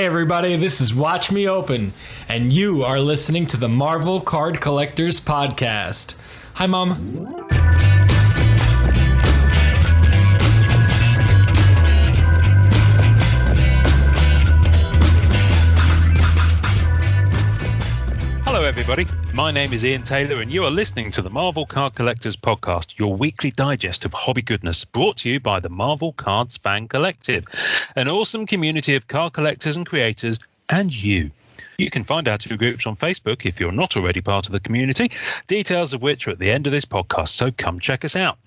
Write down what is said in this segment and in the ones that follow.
Hey everybody, this is Watch Me Open, and you are listening to the Marvel Card Collectors Podcast. Hi, Mom. Hello everybody, my name is Ian Taylor and you are listening to the Marvel Card Collectors Podcast, your weekly digest of hobby goodness, brought to you by the Marvel Cards Fan Collective, an awesome community of card collectors and creators, and you. You can find our two groups on Facebook if you're not already part of the community, details of which are at the end of this podcast, so come check us out.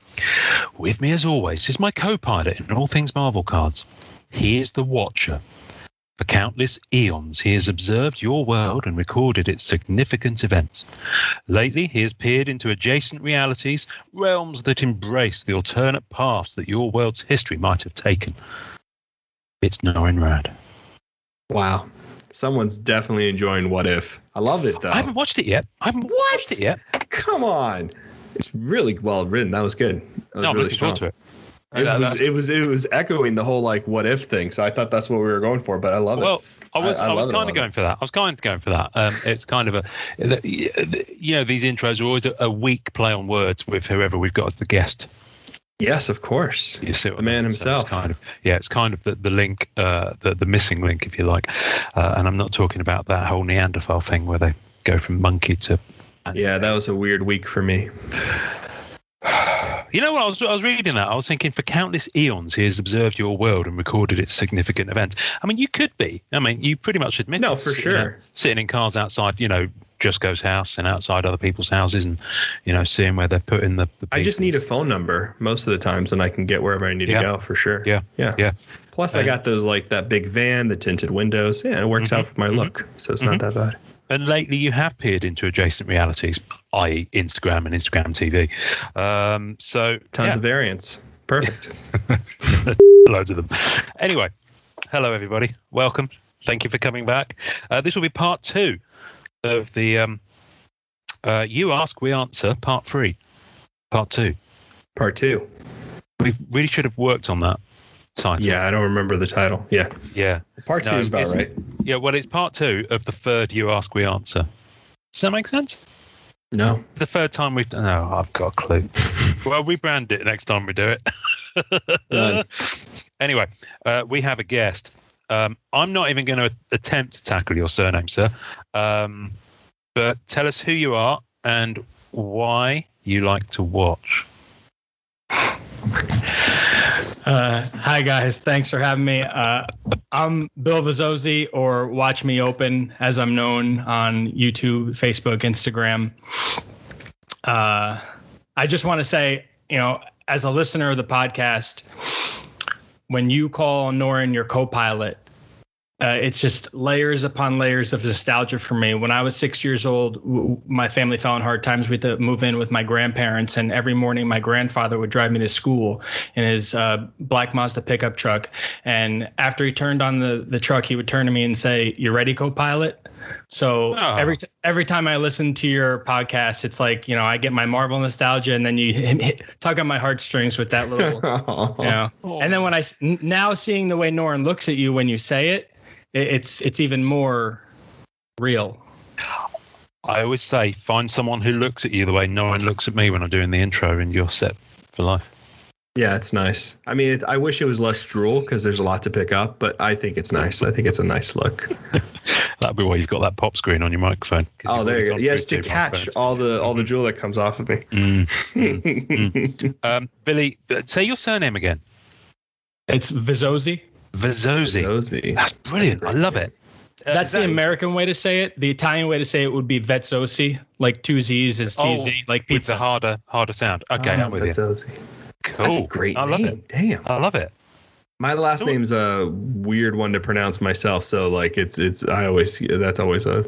With me as always is my co-pilot in all things Marvel cards. He is the Watcher. For countless eons, he has observed your world and recorded its significant events. Lately, he has peered into adjacent realities, realms that embrace the alternate paths that your world's history might have taken. It's Norrin Rad. Wow. Someone's definitely enjoying What If. I love it, though. I haven't watched it yet. Come on. It's really well written. That was good. That was I'm really looking strong. forward to it. It was echoing the whole like what if thing, so I thought that's what we were going for. But I love it. Well, I was kind of going for that. It's kind of these intros are always a weak play on words with whoever we've got as the guest. Yes, of course. You see what the man himself. So it's kind of the link, the missing link, if you like. And I'm not talking about that whole Neanderthal thing where they go from monkey to. Yeah, that was a weird week for me. You know what? I was reading that. I was thinking, for countless eons, he has observed your world and recorded its significant events. I mean, you could be. I mean, you pretty much admit. No, for sure. Sitting in cars outside, Jusco's house and outside other people's houses, and seeing where they're putting the I just need a phone number most of the times, and I can get wherever I need to go for sure. Yeah. Plus, I got those like that big van, the tinted windows. Yeah, it works out for my look, so it's not that bad. And lately you have peered into adjacent realities, i.e. Instagram and Instagram TV. Tons of variants. Perfect. Loads of them. Anyway, hello everybody. Welcome. Thank you for coming back. This will be part 2 of the You Ask, We Answer, part 3. Part 2. Part 2. We really should have worked on that title. Yeah, I don't remember the title. Yeah. Part 2 is about right. Yeah, well, it's part 2 of the third You Ask, We Answer. Does that make sense? No. The third time we've done. No, I've got a clue. Well, rebrand it next time we do it. Done. Anyway, we have a guest. I'm not even going to attempt to tackle your surname, sir. But tell us who you are and why you like to watch. Hi guys, thanks for having me. I'm Bill Vizzosi, or Watch Me Open, as I'm known on YouTube, Facebook, Instagram. I just want to say, as a listener of the podcast, when you call Norrin your co-pilot, it's just layers upon layers of nostalgia for me. When I was 6 years old, my family fell on hard times. We had to move in with my grandparents, and every morning my grandfather would drive me to school in his black Mazda pickup truck. And after he turned on the truck, he would turn to me and say, "You ready, co-pilot?" So every time I listen to your podcast, it's like, I get my Marvel nostalgia, and then you tug on my heartstrings with that little, And then when now seeing the way Norrin looks at you when you say it, it's even more real. I always say, find someone who looks at you the way Norrin looks at me when I'm doing the intro, and you're set for life. Yeah, it's nice. I mean, I wish it was less drool because there's a lot to pick up, but I think it's nice. I think it's a nice look. That'd be why you've got that pop screen on your microphone. Oh, there you go. Yes, to catch all the drool that comes off of me. Billy, say your surname again. It's Vizzosi. Vizzosi. That's brilliant. I love it. That's the American way to say it. The Italian way to say it would be Vezzosi, like 2 Z's is TZ, like pizza. With the harder sound. Okay, I'm with Vezzosi. you. Cool. That's a great name. I love it. Damn. I love it. My last name's a weird one to pronounce myself, so like that's always a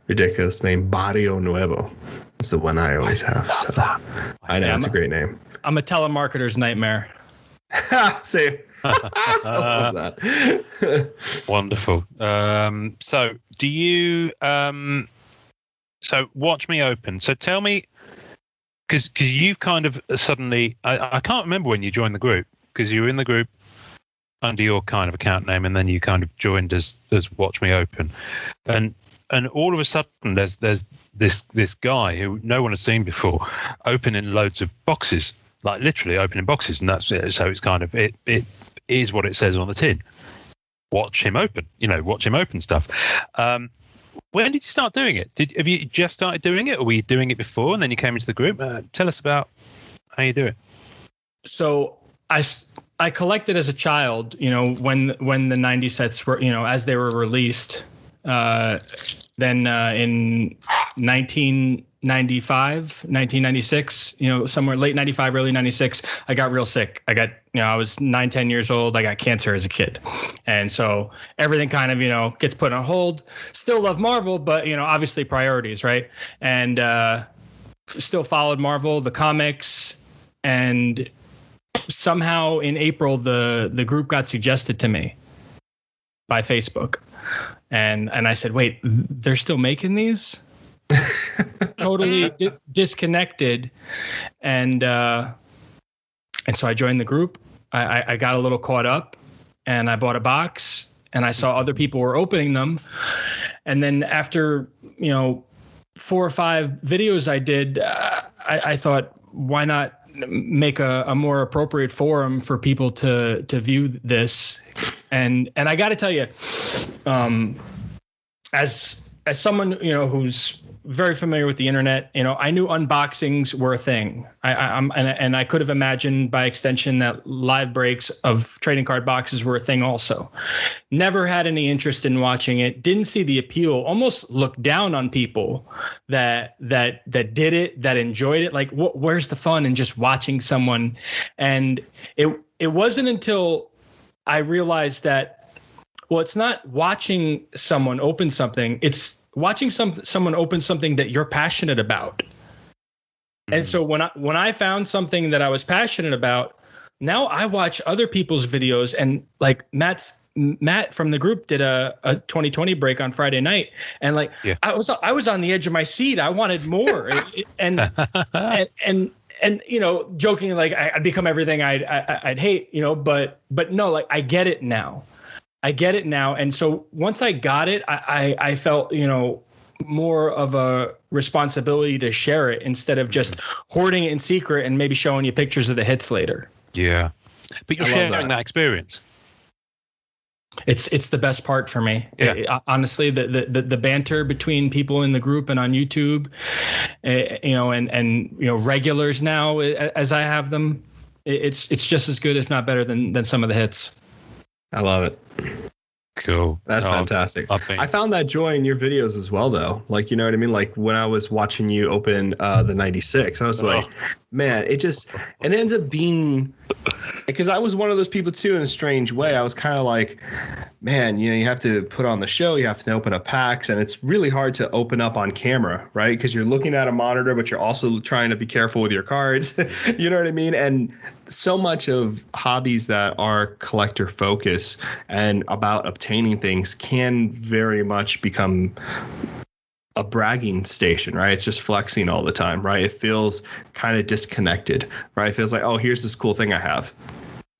ridiculous name. Barrio Nuevo. That's the one I always have. So I know it's a great name. I'm a telemarketer's nightmare. Same. I love that. Wonderful. So do you so Watch Me Open. So tell me, because you've kind of suddenly I can't remember when you joined the group, because you were in the group under your kind of account name, and then you kind of joined as Watch Me Open, and all of a sudden there's this guy who no one has seen before opening loads of boxes, like literally opening boxes, and that's it. So it's kind of it is what it says on the tin. Watch him open, watch him open stuff. When did you start doing it? Have you just started doing it, or were you doing it before and then you came into the group? Tell us about how you do it. So I collected as a child, when the 90 sets were, as they were released. Then in 1996, somewhere late 95, early 96, I got real sick. I was 9-10 years old. I got cancer as a kid. And so everything kind of, gets put on hold. Still love Marvel, but, obviously priorities, right? And still followed Marvel, the comics, and somehow in April, the group got suggested to me by Facebook. And I said, wait, they're still making these? Totally disconnected. And so I joined the group. I got a little caught up, and I bought a box, and I saw other people were opening them. And then after, 4 or 5 videos I did, I thought, why not make a more appropriate forum for people to view this? And I got to tell you, as someone who's very familiar with the internet, I knew unboxings were a thing. I could have imagined by extension that live breaks of trading card boxes were a thing also. Never had any interest in watching it. Didn't see the appeal. Almost looked down on people that did it, that enjoyed it. Like, where's the fun in just watching someone? And it wasn't until I realized that, well, it's not watching someone open something. It's watching someone open something that you're passionate about. Mm-hmm. And so when I found something that I was passionate about, now I watch other people's videos. And like Matt from the group did a 2020 break on Friday night, and I was on the edge of my seat. I wanted more, and joking, like I'd become everything I'd hate, but no, like I get it now. And so once I got it, I felt, more of a responsibility to share it instead of just hoarding it in secret and maybe showing you pictures of the hits later. Yeah. But you're sharing that experience. It's the best part for me. Yeah. Honestly, the banter between people in the group and on YouTube, and regulars now, as I have them, it's just as good, if not better than some of the hits. I love it. Cool. That's fantastic. I found that joy in your videos as well, though. Like, you know what I mean? Like when I was watching you open the 96, I was like, man, it ends up being, because I was one of those people too, in a strange way. I was kind of like, man, you have to put on the show, you have to open up packs, and it's really hard to open up on camera, right? Because you're looking at a monitor, but you're also trying to be careful with your cards. You know what I mean? And so much of hobbies that are collector focus and about obtaining things can very much become a bragging station, right? It's just flexing all the time, right? It feels kind of disconnected, right? It feels like, oh, here's this cool thing I have.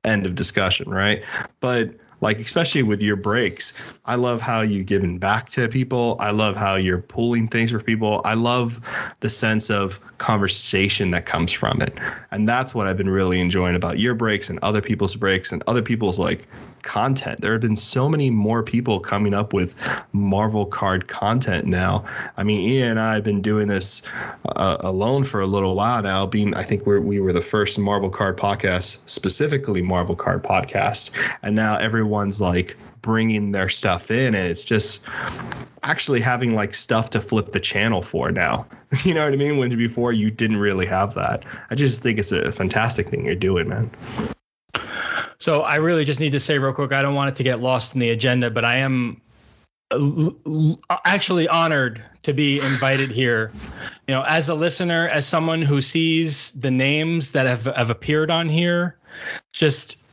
End of discussion, right? But like, especially with your breaks, I love how you've given back to people. I love how you're pulling things for people. I love the sense of conversation that comes from it. And that's what I've been really enjoying about your breaks and other people's breaks and other people's like content. There have been so many more people coming up with Marvel card content now. I mean, Ian and I have been doing this alone for a little while now. I think we were the first Marvel card podcast, specifically Marvel card podcast. And now everyone's like bringing their stuff in, and it's just actually having like stuff to flip the channel for now. You know what I mean? When before you didn't really have that. I just think it's a fantastic thing you're doing, man. So I really just need to say real quick, I don't want it to get lost in the agenda, but I am actually honored to be invited here. As a listener, as someone who sees the names that have appeared on here, just,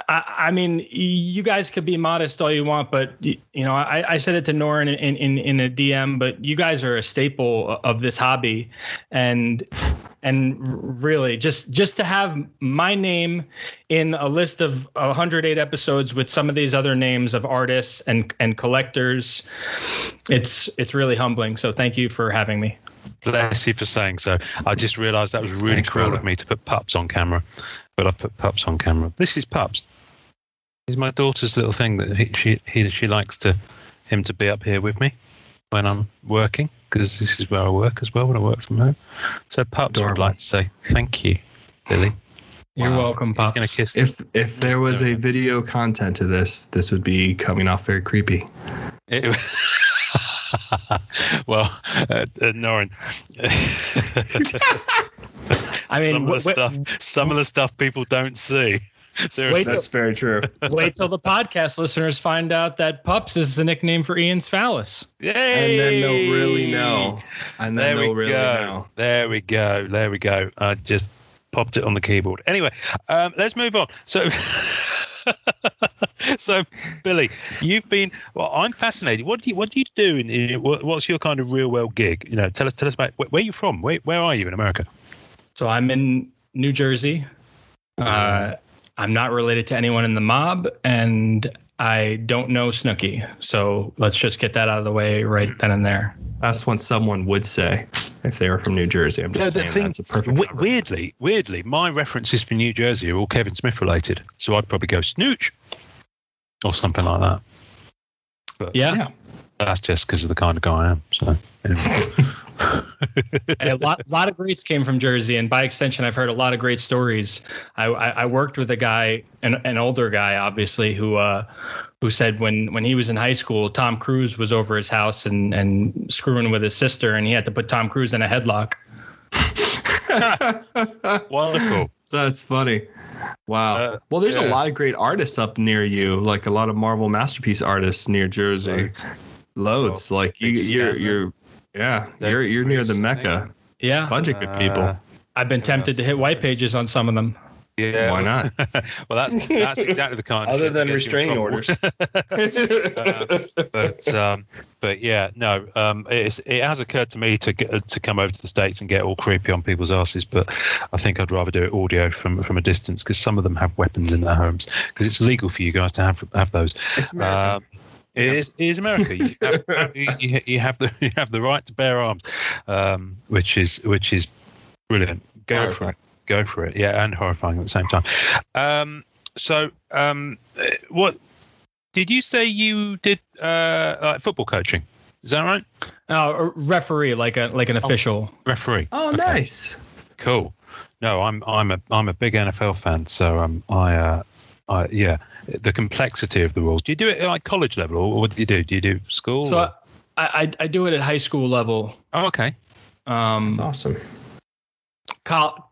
I mean, you guys could be modest all you want, but I said it to Nora in a DM, but you guys are a staple of this hobby, and And really, just to have my name in a list of 108 episodes with some of these other names of artists and collectors, it's really humbling. So thank you for having me. Bless you for saying so. I just realised that was really cruel of me to put Pups on camera, but I put Pups on camera. This is Pups. He's my daughter's little thing that she likes him to be up here with me when I'm working, because this is where I work as well when I work from home. So Pups would like to say thank you, Billy. You're welcome, Pups. He's gonna kiss. If there was a video content to this would be coming off very creepy. Well, Norrin. I mean, some of the stuff people don't see. Seriously. That's very true. Wait till the podcast listeners find out that Pups is the nickname for Ian's phallus. Yay! And then they'll really know. There we go. I just popped it on the keyboard. Anyway, let's move on. So, Billy, you've been. Well, I'm fascinated. What do you do? What's your kind of real world gig? Tell us about where you're from. Where are you in America? So I'm in New Jersey. I'm not related to anyone in the mob, and I don't know Snooki. So let's just get that out of the way right then and there. That's what someone would say if they were from New Jersey. I'm just saying that's a perfect weirdly, my references for New Jersey are all Kevin Smith related. So I'd probably go Snooch or something like that. But yeah. That's just because of the kind of guy I am. So anyway. A lot of greats came from Jersey, and by extension, I've heard a lot of great stories. I worked with a guy, an older guy, obviously, who said when he was in high school, Tom Cruise was over his house and screwing with his sister, and he had to put Tom Cruise in a headlock. Wonderful. That's funny. Wow. Well, there's a lot of great artists up near you, like a lot of Marvel Masterpiece artists near Jersey. Loads. Like you're near the Mecca. Yeah. Bunch of good people. I've been tempted to hit white pages on some of them. Yeah. Why not? Well, that's exactly the kind of other than restraining orders. But yeah, no. It has occurred to me to come over to the States and get all creepy on people's asses, but I think I'd rather do it audio from a distance, because some of them have weapons in their homes, because it's illegal for you guys to have those. It's America. It is America. You have the right to bear arms, which is brilliant. Go for it. Yeah, and horrifying at the same time. What did you say you did? Like football coaching? Is that right? A referee, like an official referee. Oh, okay. Nice. Cool. No, I'm a big NFL fan, so the complexity of the rules. Do you do it at like college level, or what do you do? Do you do school? So I do it at high school level. Oh, okay. That's awesome.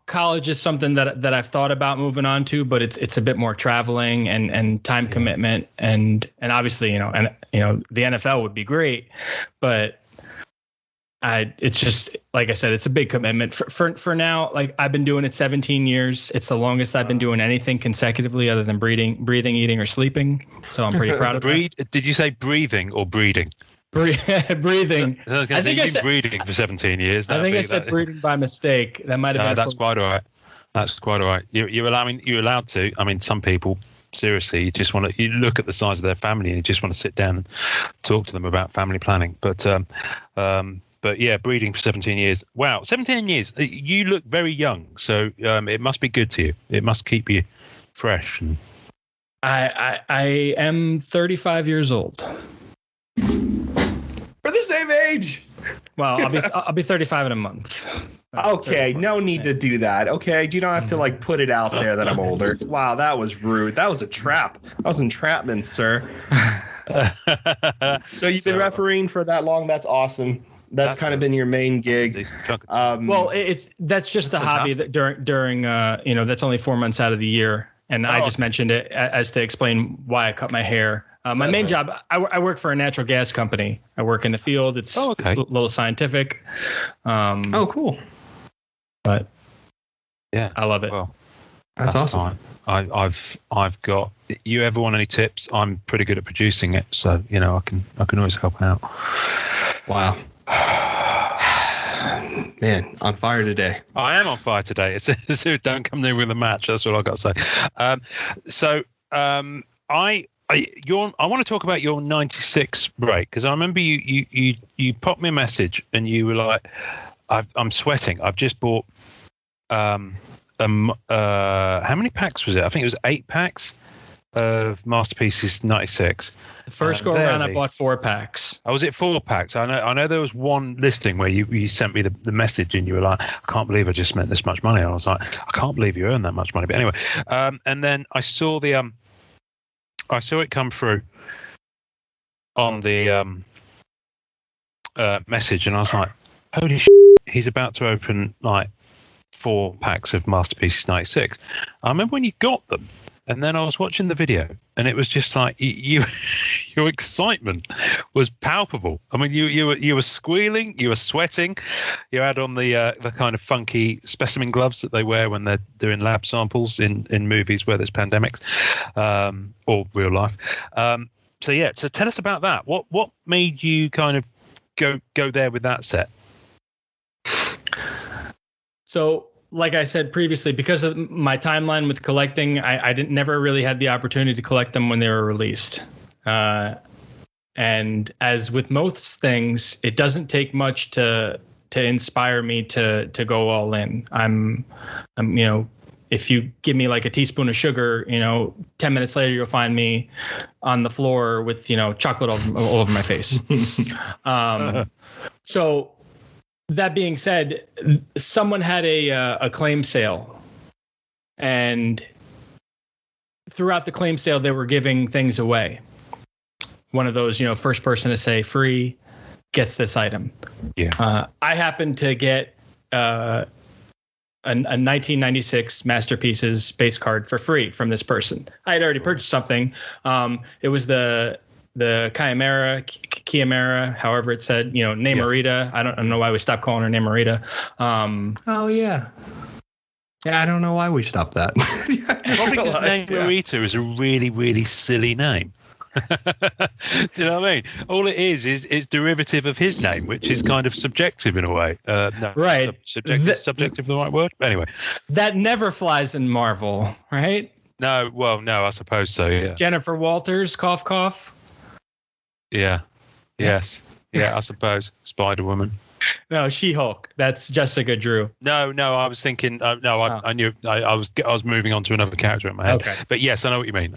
College is something that I've thought about moving on to, but it's a bit more traveling and time commitment, and obviously the NFL would be great, but it's just, like I said, it's a big commitment for now. Like, I've been doing it 17 years. It's the longest I've been doing anything consecutively other than breathing, eating, or sleeping. So I'm pretty proud of that. Did you say breathing or breeding? Breathing. So I think you've been breeding for 17 years. I think I said breeding by mistake. That might have been. That's quite all right. That's quite all right. You're allowed to. I mean, some people, seriously, you look at the size of their family and you just want to sit down and talk to them about family planning. But yeah, breeding for 17 years. Wow, 17 years. You look very young, so it must be good to you. It must keep you fresh. And I am 35 years old. We're the same age. Well, I'll be 35 in a month. Okay, no need to do that. Okay, you don't have to put it out there that I'm older. Wow, that was rude. That was a trap. That was entrapment, sir. So you've been refereeing for that long. That's awesome. That's kind of been your main gig. Well, that's just a hobby that during that's only 4 months out of the year, and I just mentioned it as to explain why I cut my hair. My main job, I work for a natural gas company. I work in the field. It's a little scientific. Cool. But yeah, I love it. Well, that's awesome. I've got. You ever want any tips? I'm pretty good at producing it, so I can always help out. Wow. Man, on fire today. I am on fire today. It says, don't come near with a match. That's what I got to say. I want to talk about your 96 break, because I remember you popped me a message and you were like, I'm sweating. I've just bought how many packs was it? I think it was 8 packs of Masterpieces 96. The first go around, I bought 4 packs. Oh, was it 4 packs? I know there was one listing where you sent me the message and you were like, I can't believe I just spent this much money. And I was like, I can't believe you earned that much money. But anyway, and then I saw it come through on the message, and I was like, holy shit, he's about to open like 4 packs of Masterpieces 96. I remember when you got them, and then I was watching the video, and it was just like your excitement was palpable. I mean, you were squealing, you were sweating, you had on the kind of funky specimen gloves that they wear when they're doing lab samples in movies where there's pandemics, or real life. So tell us about that. What made you kind of go there with that set? So, like I said previously, because of my timeline with collecting, I never really had the opportunity to collect them when they were released. And as with most things, it doesn't take much to inspire me to go all in. I'm if you give me like a teaspoon of sugar, 10 minutes later, you'll find me on the floor with, chocolate all over my face. So that being said, someone had a claim sale, and throughout the claim sale, they were giving things away. One of those, first person to say free gets this item. Yeah. I happened to get a 1996 Masterpieces base card for free from this person. I had already purchased something. It was the Kiamera, however it said, Namorita. Yes. I don't know why we stopped calling her Namorita. Oh yeah. Yeah, I don't know why we stopped that. Probably because Namorita is a really, really silly name. Do you know what I mean? All it is derivative of his name, which is kind of subjective in a way. No, right. Subjective the right word? Anyway. That never flies in Marvel, right? No, I suppose so, yeah. Jennifer Walters, cough, cough. Yeah. Yes. Yeah, I suppose. Spider-Woman. No, She-Hulk. That's Jessica Drew. No. I was thinking. I knew. I was moving on to another character in my head. Okay. But yes, I know what you mean.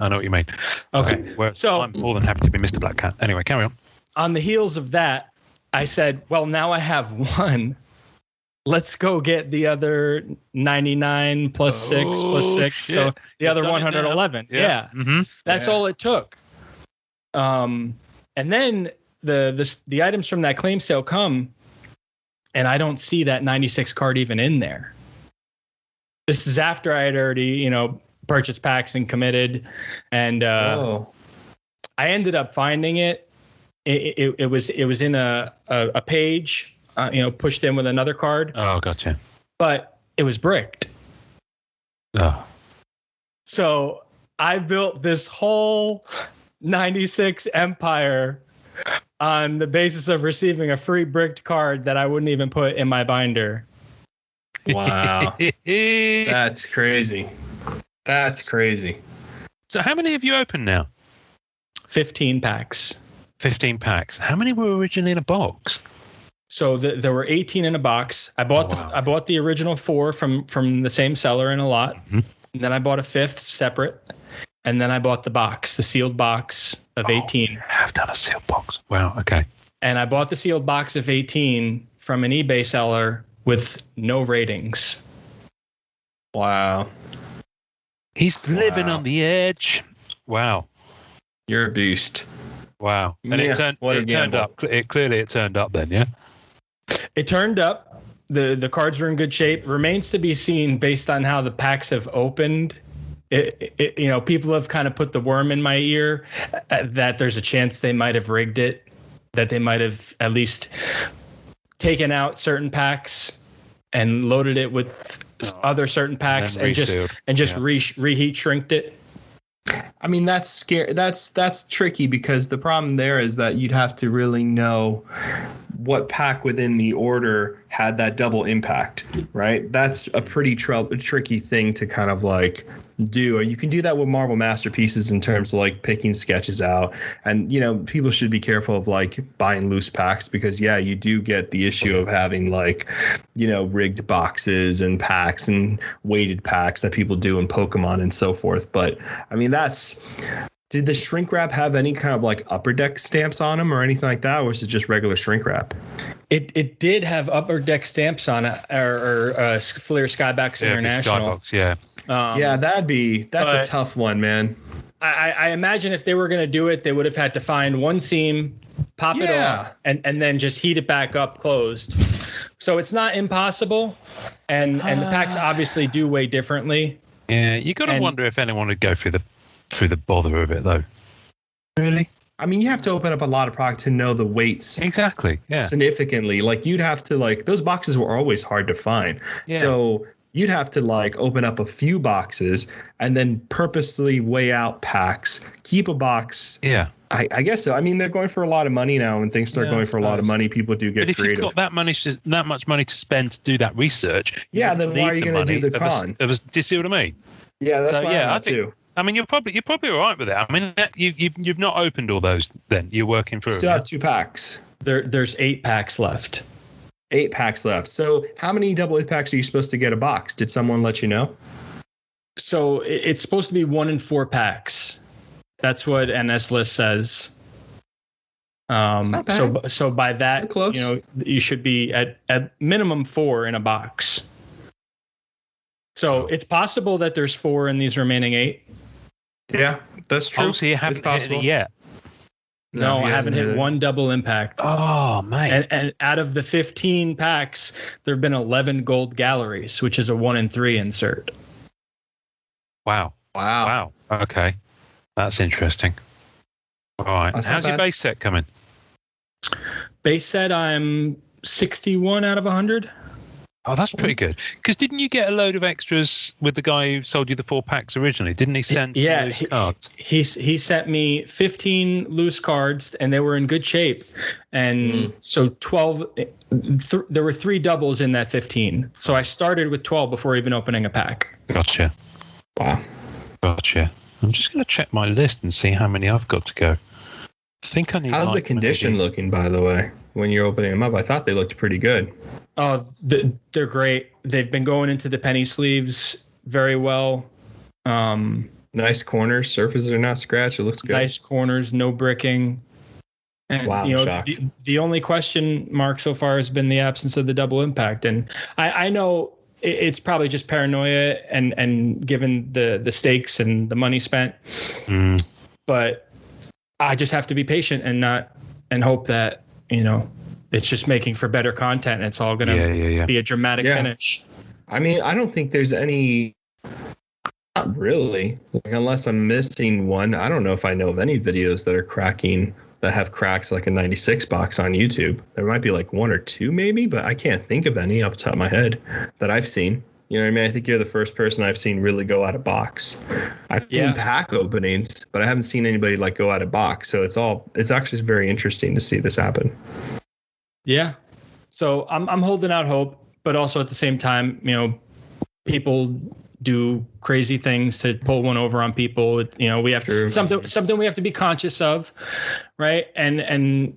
Okay. So I'm more than happy to be Mr. Black Cat. Anyway, carry on. On the heels of that, I said, "Well, now I have one. Let's go get the other 99 plus 6 plus 6. Shit. So the other 111. Yeah. Mm-hmm. That's all it took. And then the items from that claim sale come, and I don't see that 96 card even in there. This is after I had already, purchased packs and committed, and I ended up finding it. It was in a page, pushed in with another card. Oh, gotcha. But it was bricked. Oh. So I built this whole 96 empire on the basis of receiving a free bricked card that I wouldn't even put in my binder. Wow. That's crazy. So how many have you opened now? 15 packs. 15 packs. How many were originally in a box? So there were 18 in a box. I bought the original 4 from the same seller in a lot. Mm-hmm. And then I bought a 5th separate. And then I bought the sealed box of 18. I have done a sealed box. Wow, okay. And I bought the sealed box of 18 from an eBay seller with no ratings. Wow. He's living on the edge. Wow. You're a beast. Wow. And it turned up. Clearly it turned up then, yeah? It turned up. The cards are in good shape. Remains to be seen based on how the packs have opened. People have kind of put the worm in my ear that there's a chance they might have rigged it, that they might have at least taken out certain packs and loaded it with other certain packs and just reheat shrinked it. I mean, that's scary. That's tricky, because the problem there is that you'd have to really know what pack within the order had that double impact, right? That's a pretty tricky thing to kind of like do. You can do that with Marvel Masterpieces in terms of like picking sketches out. And, you know, people should be careful of like buying loose packs because, yeah, you do get the issue of having like, you know, rigged boxes and packs and weighted packs that people do in Pokemon and so forth. But I mean, did the shrink wrap have any kind of like upper deck stamps on them or anything like that? Or was it just regular shrink wrap? It did have upper deck stamps on it, or Fleer Skybox International. Skybox, yeah. Yeah, that's a tough one, man. I imagine if they were going to do it, they would have had to find one seam, pop it off, and then just heat it back up closed. So it's not impossible, and the packs obviously do weigh differently. Yeah, you got to wonder if anyone would go through the bother of it, though. Really? I mean, you have to open up a lot of product to know the weights exactly. Yeah. Significantly. Like you'd have to like those boxes were always hard to find. Yeah. So you'd have to like open up a few boxes and then purposely weigh out packs, keep a box. Yeah. I guess so. I mean, they're going for a lot of money now. When things start going for a lot of money, people do get creative. But if you've got that much money to spend to do that research, yeah, then why are you going to do the con? Do you see what I mean? Yeah, that's why I think too. I mean, you're probably all right with it. I mean, you've not opened all those. Then you're working through. Still have 2 packs. There's 8 packs left. 8 packs left. So how many double packs are you supposed to get a box? Did someone let you know? So it's supposed to be 1 in 4 packs. That's what NS List says. So by that, you know, you should be at minimum 4 in a box. So it's possible that there's 4 in these remaining 8. Yeah, that's true. Oh, so you haven't hit it yet? No, I haven't hit one double impact. Oh, man. And out of the 15 packs, there have been 11 gold galleries, which is a 1 in 3 insert. Wow. Okay. That's interesting. All right. How's your base set coming? Base set, I'm 61 out of 100. Oh, that's pretty good. Because didn't you get a load of extras with the guy who sold you the 4 packs originally? Didn't he send some loose cards? He sent me 15 loose cards, and they were in good shape. And so 12, there were 3 doubles in that 15. So I started with 12 before even opening a pack. Gotcha. Wow. Gotcha. I'm just going to check my list and see how many I've got to go. I think I need. How's the condition looking, by the way, when you're opening them up? I thought they looked pretty good. Oh, they're great. They've been going into the penny sleeves very well. Nice corners. Surfaces are not scratched. It looks good. Nice corners, no bricking. And, wow, you know, shocked. The only question mark so far has been the absence of the double impact. And I know it's probably just paranoia and given the stakes and the money spent. But I just have to be patient and hope that, you know, it's just making for better content. It's all going to be a dramatic finish. I mean, I don't think there's any, not really, like, unless I'm missing one. I don't know if I know of any videos that have cracks like a 96 box on YouTube. There might be like 1 or 2 maybe, but I can't think of any off the top of my head that I've seen. You know what I mean? I think you're the first person I've seen really go out of box. I've seen pack openings, but I haven't seen anybody like go out of box. So it's actually very interesting to see this happen. Yeah. So I'm holding out hope, but also at the same time, you know, people do crazy things to pull one over on people. You know, we have something we have to be conscious of, right? And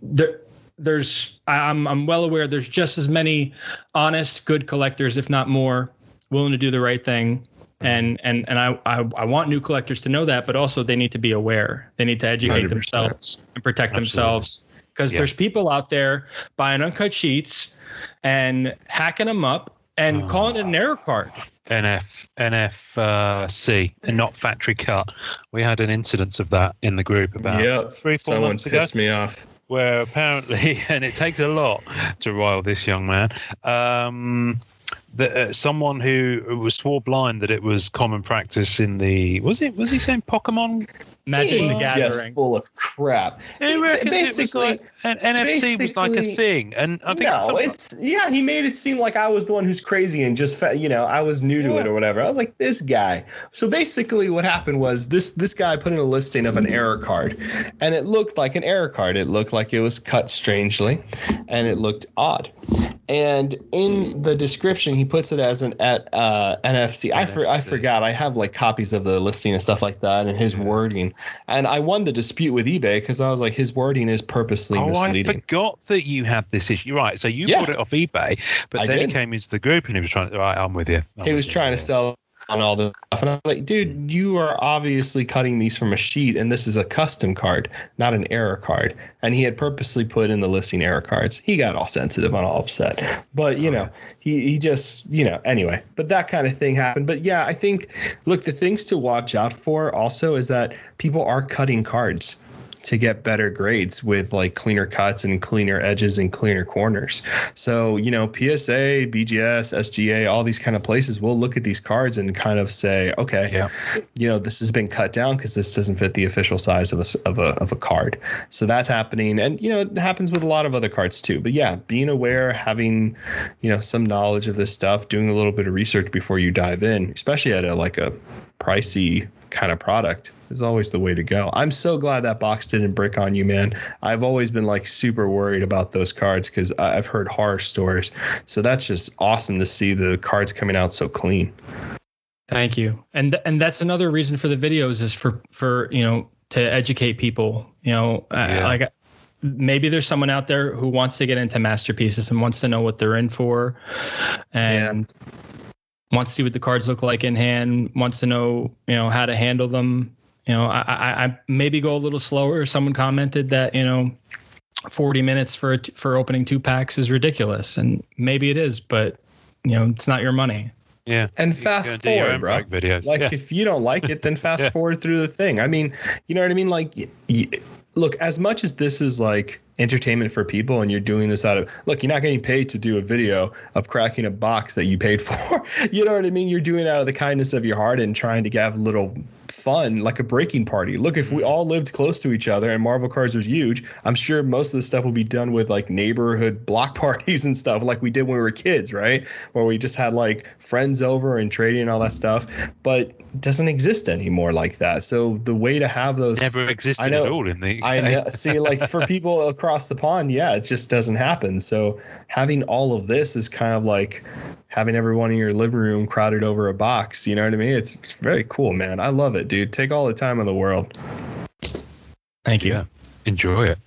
there's I'm well aware there's just as many honest, good collectors, if not more, willing to do the right thing. And I want new collectors to know that, but also they need to be aware. They need to educate 100%. Themselves and protect themselves. Because there's people out there buying uncut sheets and hacking them up and calling it an error card. NFC, and not factory cut. We had an incidence of that in the group about 3-4 months ago. Pissed me off. Where apparently, and it takes a lot to rile this young man, someone who swore blind that it was common practice in the was he saying Pokemon Magic the Just Gathering. full of crap. Basically, NFC was like a thing, and I think he made it seem like I was the one who's crazy and just I was new to it or whatever. I was like, this guy. So basically, what happened was this guy put in a listing of an error card, and it looked like an error card. It looked like it was cut strangely, and it looked odd. And in the description, he puts it as an NFC. I forgot. I have like copies of the listing and stuff like that, and his wording. And I won the dispute with eBay because I was like, his wording is purposely misleading. I forgot that you had this issue. Right, so you bought it off eBay, but then he came into the group and he was trying to. Right, I'm with you. He was trying to sell on all the stuff, and I was like, dude, you are obviously cutting these from a sheet, and this is a custom card, not an error card. And he had purposely put in the listing error cards. He got all sensitive and all upset, but he just anyway. But that kind of thing happened. But yeah, I think the things to watch out for also is that people are cutting cards to get better grades with like cleaner cuts and cleaner edges and cleaner corners. So, PSA, BGS, SGA, all these kind of places will look at these cards and kind of say, okay, this has been cut down because this doesn't fit the official size of a card. So that's happening. And, it happens with a lot of other cards too. But yeah, being aware, having, some knowledge of this stuff, doing a little bit of research before you dive in, especially at a pricey kind of product, is always the way to go. I'm so glad that box didn't brick on you, man. I've always been like super worried about those cards because I've heard horror stories. So that's just awesome to see the cards coming out so clean. Thank you. And that's another reason for the videos is for to educate people. Like maybe there's someone out there who wants to get into masterpieces and wants to know what they're in for, and wants to see what the cards look like in hand, wants to know, how to handle them. I maybe go a little slower. Someone commented that, 40 minutes for opening 2 packs is ridiculous. And maybe it is, but, it's not your money. Yeah. And fast forward, bro. Videos. Like, if you don't like it, then fast forward through the thing. I mean, you know what I mean? Like, look, as much as this is like entertainment for people and you're doing this you're not getting paid to do a video of cracking a box that you paid for. You know what I mean? You're doing it out of the kindness of your heart and trying to have a little fun, like a breaking party. Look, if we all lived close to each other and Marvel Cards was huge, I'm sure most of the stuff would be done with like neighborhood block parties and stuff like we did when we were kids, right? Where we just had like friends over and trading and all that stuff. But it doesn't exist anymore like that. So the way to have those never existed at all in the I know. See, like for people across the pond, it just doesn't happen. So having all of this is kind of like having everyone in your living room crowded over a box. You know what I mean? It's very cool, man. I love it, dude. Take all the time in the world. Thank you. Yeah. Enjoy it.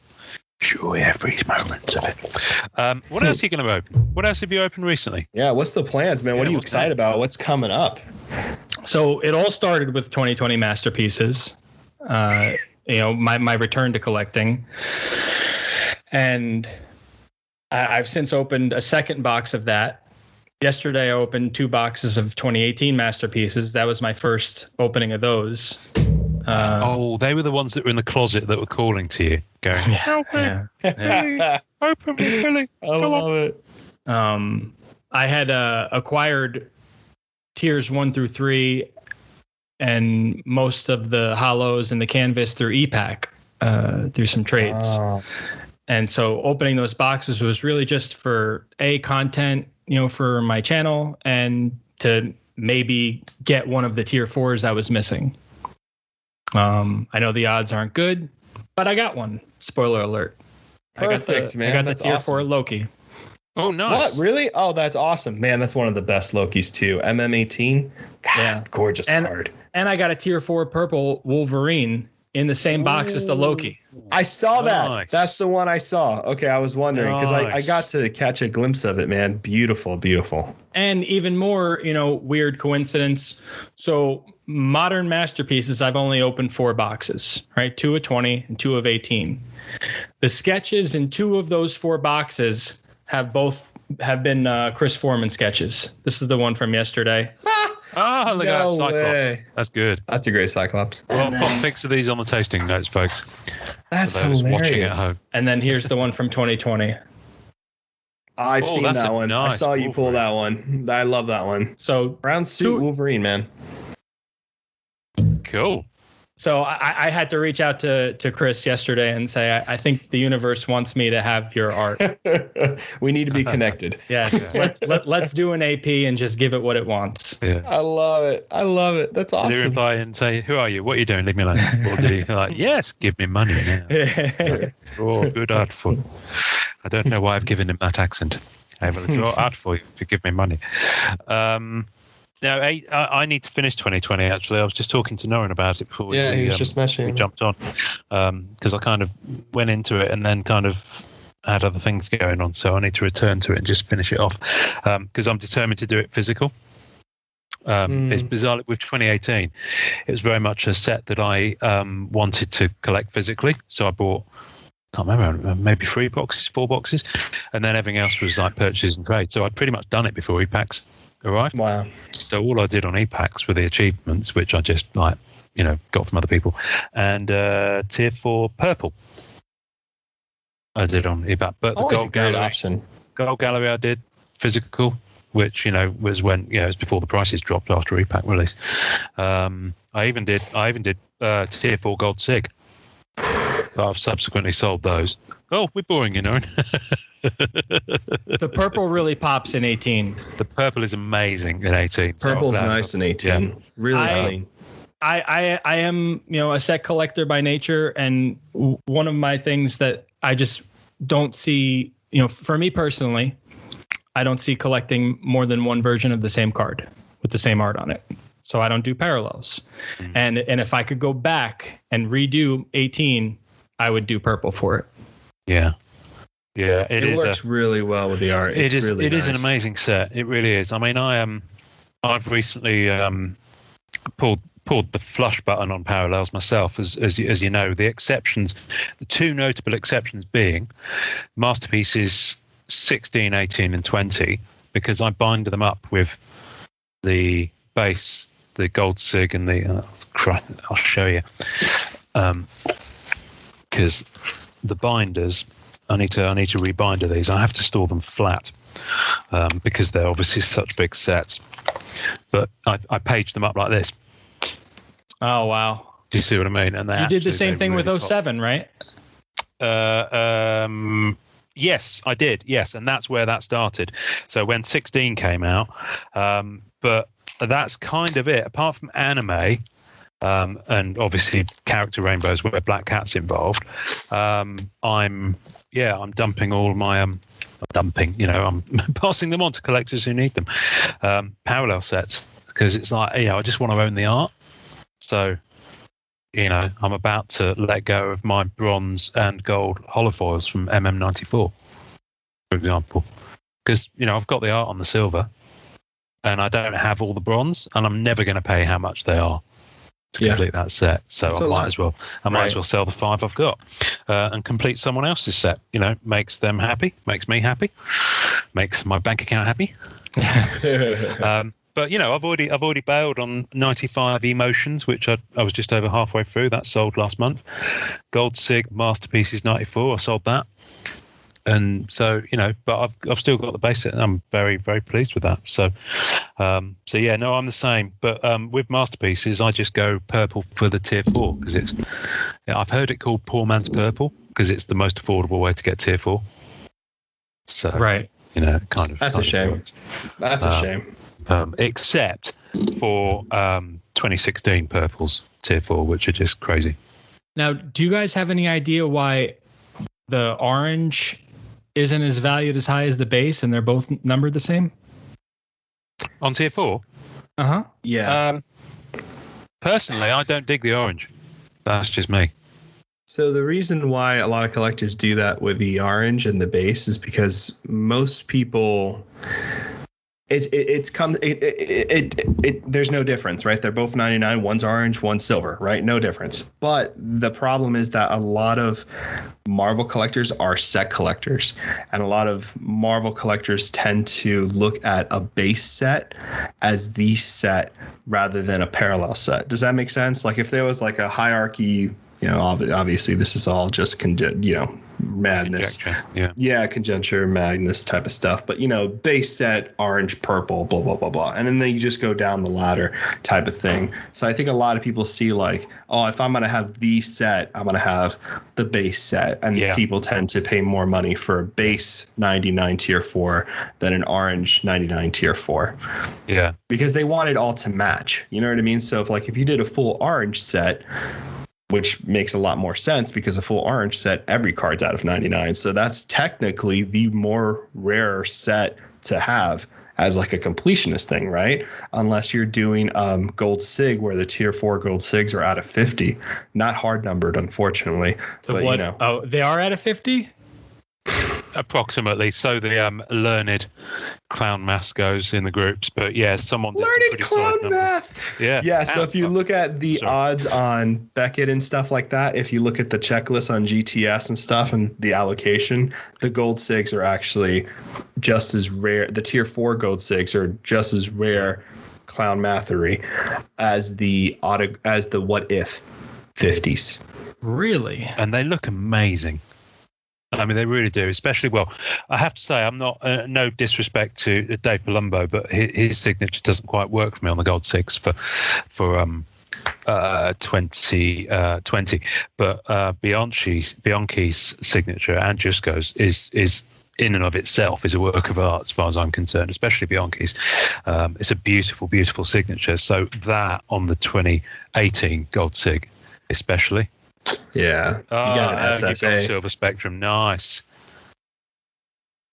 Enjoy every moment of it. What else are you going to open? What else have you opened recently? Yeah, what's the plans, man? What are you excited about? What's coming up? So it all started with 2020 Masterpieces. My return to collecting. And I've since opened a second box of that. Yesterday, I opened 2 boxes of 2018 Masterpieces. That was my first opening of those. They were the ones that were in the closet that were calling to you, going, "Help me, open me, Billy." I love it. I had acquired tiers 1 through 3 and most of the hollows and the canvas through EPAC, through some trades. Oh. And so opening those boxes was really just for content, for my channel, and to maybe get one of the tier 4s I was missing. I know the odds aren't good, but I got one. Spoiler alert. Perfect, man. I got that's the tier awesome. 4 Loki. Oh, nice. What? Really? Oh, that's awesome. Man, that's one of the best Lokis, too. MM18. God, gorgeous card. And I got a tier 4 purple Wolverine in the same box as the Loki. I saw that. Nice. That's the one I saw. Okay, I was wondering because I got to catch a glimpse of it, man. Beautiful, beautiful. And even more, weird coincidence. So modern Masterpieces, I've only opened 4 boxes, right? 2 of 20 and 2 of 18. The sketches in 2 of those 4 boxes have been Chris Foreman sketches. This is the one from yesterday. Oh, look at that Cyclops. Way. That's good. That's a great Cyclops. Well, pop pics of these on the tasting notes, folks. That's hilarious. Watching at home. And then here's the one from 2020. I've seen that one. Nice I saw you pull Wolverine. that one. I love that one. So Brown suit Wolverine, man. Cool. So I had to reach out to Chris yesterday and say, I think the universe wants me to have your art. We need to be connected. Yes. Let's do an AP and just give it what it wants. Yeah. I love it. That's Did he awesome. reply and say, "Who are you? What are you doing? Leave me alone." Or did he like, "Yes, give me money now"? Oh, good art for. I don't know why I've given him that accent. I will draw art for you if you give me money. Now, I need to finish 2020, actually. I was just talking to Norrin about it before he was just mentioning. we jumped on. Because I kind of went into it and then kind of had other things going on. So I need to return to it and just finish it off. Because I'm determined to do it physical. It's bizarre. With 2018, it was very much a set that I wanted to collect physically. So I bought, I can't remember, maybe 4 boxes. And then everything else was like purchases and trade. So I'd pretty much done it before E-Packs arrived. Wow. So all I did on E-Packs were the achievements, which I just got from other people, and tier 4 purple. I did on E-Pack, but Always the a great option. gold gallery I did physical, which was when it was before the prices dropped after E-Pack release. I even did tier 4 gold sig. But I've subsequently sold those. Oh, we're boring, The purple really pops in 18. The purple is amazing in 18. Purple's nice in 18. Yeah. Really clean. I am, a set collector by nature, and one of my things that I just don't see, for me personally, I don't see collecting more than one version of the same card with the same art on it. So I don't do parallels. And if I could go back and redo 18, I would do purple for it. Yeah. Yeah, it works really well with the art. It is nice. an amazing set. It really is. I mean, I've recently pulled the flush button on parallels myself, as you know. The exceptions, the 2 notable exceptions being Masterpieces 16, 18, and 20, because I bind them up with the base, the gold sig, and the I'll show you, because the binders. I need to rebinder these. I have to store them flat because they're obviously such big sets. But I paged them up like this. Oh wow! Do you see what I mean? And you did the same thing with 07, right? Yes, I did. Yes, and that's where that started. So when 16 came out, but that's kind of it. Apart from anime. And obviously character rainbows where Black Cat's involved. I'm dumping all my I'm passing them on to collectors who need them. Parallel sets, because it's like, I just want to own the art. So, I'm about to let go of my bronze and gold holofoils from MM94, for example, because I've got the art on the silver, and I don't have all the bronze, and I'm never going to pay how much they are to complete that set. So I might as well sell the 5 I've got and complete someone else's set. Makes them happy, makes me happy, makes my bank account happy. But I've already bailed on 95 Emotions, which I was just over halfway through. That sold last month. Gold Sig Masterpieces 94, I sold that. And so, but I've still got the base set, and I'm very, very pleased with that. So, I'm the same. But with Masterpieces, I just go purple for the tier 4 because I've heard it called poor man's purple because it's the most affordable way to get tier 4. So, right, kind of. That's a shame. That's a shame. Except for 2016 purples tier 4, which are just crazy. Now, do you guys have any idea why the orange isn't as valued as high as the base, and they're both numbered the same on tier 4? Yeah. Personally, I don't dig the orange. That's just me. So the reason why a lot of collectors do that with the orange and the base is because most people, there's no difference, right? They're both 99. One's orange, one's silver, right? No difference. But the problem is that a lot of Marvel collectors are set collectors, and a lot of Marvel collectors tend to look at a base set as the set rather than a parallel set. Does that make sense? Like if there was like a hierarchy, obviously this is all just madness. Yeah. Yeah, conjecture, madness type of stuff. But, base set, orange, purple, blah, blah, blah, blah. And then you just go down the ladder type of thing. So I think a lot of people see like, oh, if I'm going to have the set, I'm going to have the base set. And people tend to pay more money for a base 99 tier 4 than an orange 99 tier 4. Yeah. Because they want it all to match. You know what I mean? So if you did a full orange set, which makes a lot more sense because a full orange set, every card's out of 99. So that's technically the more rare set to have as like a completionist thing, right? Unless you're doing gold sig where the tier 4 gold sigs are out of 50. Not hard numbered, unfortunately. So but, what? Oh, they are out of 50? Approximately. So the learned clown math goes in the groups, but someone did learned clown math. Yeah. So if you look at the odds on Beckett and stuff like that, if you look at the checklist on GTS and stuff and the allocation, the gold sigs are actually just as rare. The tier 4 gold sigs are just as rare clown mathery as the what if 50s. Really? And they look amazing. I mean, they really do. Especially, I have to say, I'm not no disrespect to Dave Palumbo, but his signature doesn't quite work for me on the gold six for 2020. But Bianchi's signature and Jusko's is in and of itself is a work of art as far as I'm concerned, especially Bianchi's. It's a beautiful, beautiful signature. So that on the 2018 gold sig, especially. Yeah, you got an SSA. Silver Spectrum, nice.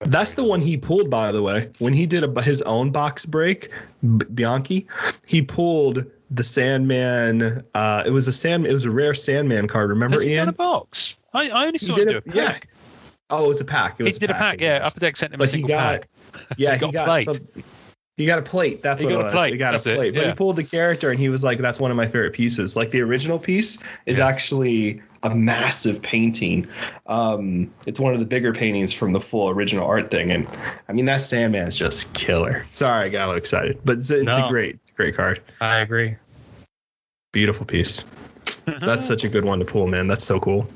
That's the one he pulled, by the way. When he did his own box break, Bianchi, he pulled the Sandman. It was a rare Sandman card. Remember, Has he Ian? done a box? I only saw him do a pack. Yeah. Oh, it was a pack. He did a pack. Yeah, Upper Deck sent him a single pack. Yeah, he got a plate. That's what it was. He got a plate. But he pulled the character and he was like, that's one of my favorite pieces. Like the original piece is actually a massive painting. It's one of the bigger paintings from the full original art thing. And I mean, that Sandman is just killer. Sorry, I got a little excited. But it's a great card. I agree. Beautiful piece. That's such a good one to pull, man. That's so cool.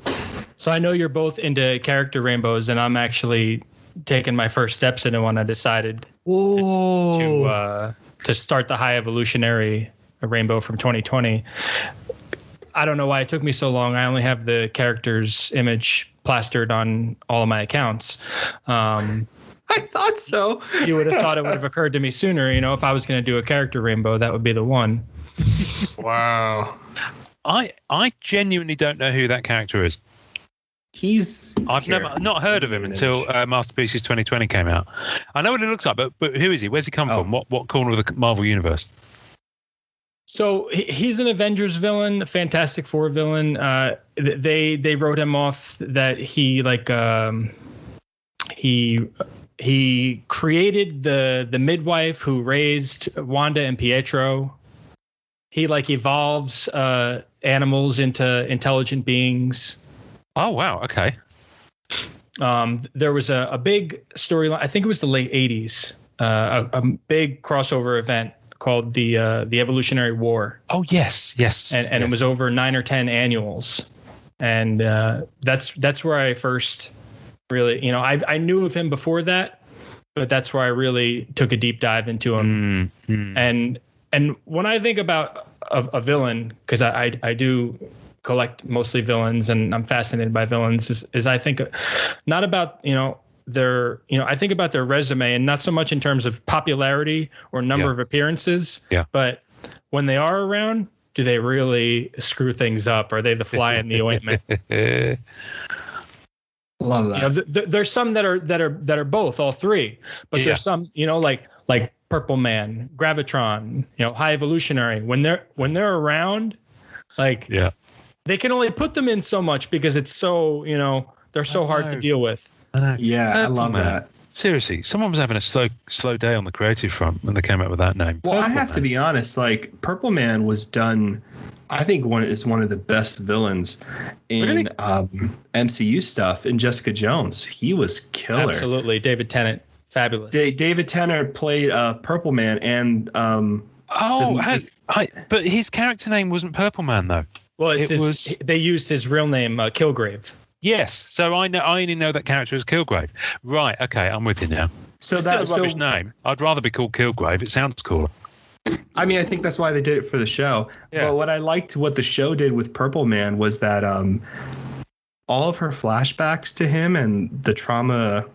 So I know you're both into character rainbows, and I'm actually taking my first steps into one. I decided to start the high evolutionary rainbow from 2020. I don't know why it took me so long. I only have the character's image plastered on all of my accounts. I thought so. You would have thought it would have occurred to me sooner. If I was going to do a character rainbow, that would be the one. Wow. I genuinely don't know who that character is. I've not heard of him until Masterpieces 2020 came out. I know what it looks like, but who is he? Where's he come from? What corner of the Marvel universe? So he's an Avengers villain, a Fantastic Four villain. They wrote him off that he he created the midwife who raised Wanda and Pietro. He evolves animals into intelligent beings. Oh, wow. Okay. There was a big storyline. I think it was the late 80s, a big crossover event called the Evolutionary War. Oh, yes. And it was over 9 or 10 annuals. And that's where I first really, I knew of him before that, but that's where I really took a deep dive into him. Mm-hmm. And when I think about a villain, because I do collect mostly villains and I'm fascinated by villains, is I think not about, I think about their resume and not so much in terms of popularity or number of appearances, but when they are around, do they really screw things up? Are they the fly in the ointment? Love that. There's some that are both, all three, but there's some, like Purple Man, Gravitron, High Evolutionary. When they're around, they can only put them in so much because it's so, they're so hard to deal with. I know. Yeah, I love that. Seriously, someone was having a slow day on the creative front when they came up with that name. Well, I have to be honest, Purple Man was done, I think is one of the best villains in MCU stuff. In Jessica Jones, he was killer. Absolutely. David Tennant, fabulous. David Tennant played Purple Man and but his character name wasn't Purple Man though. Well, they used his real name, Kilgrave. Yes. So I only know that character as Kilgrave. Right. Okay. I'm with you now. So That's a rubbish name. I'd rather be called Kilgrave. It sounds cooler. I mean, I think that's why they did it for the show. Yeah. But what I liked, what the show did with Purple Man was that all of her flashbacks to him and the trauma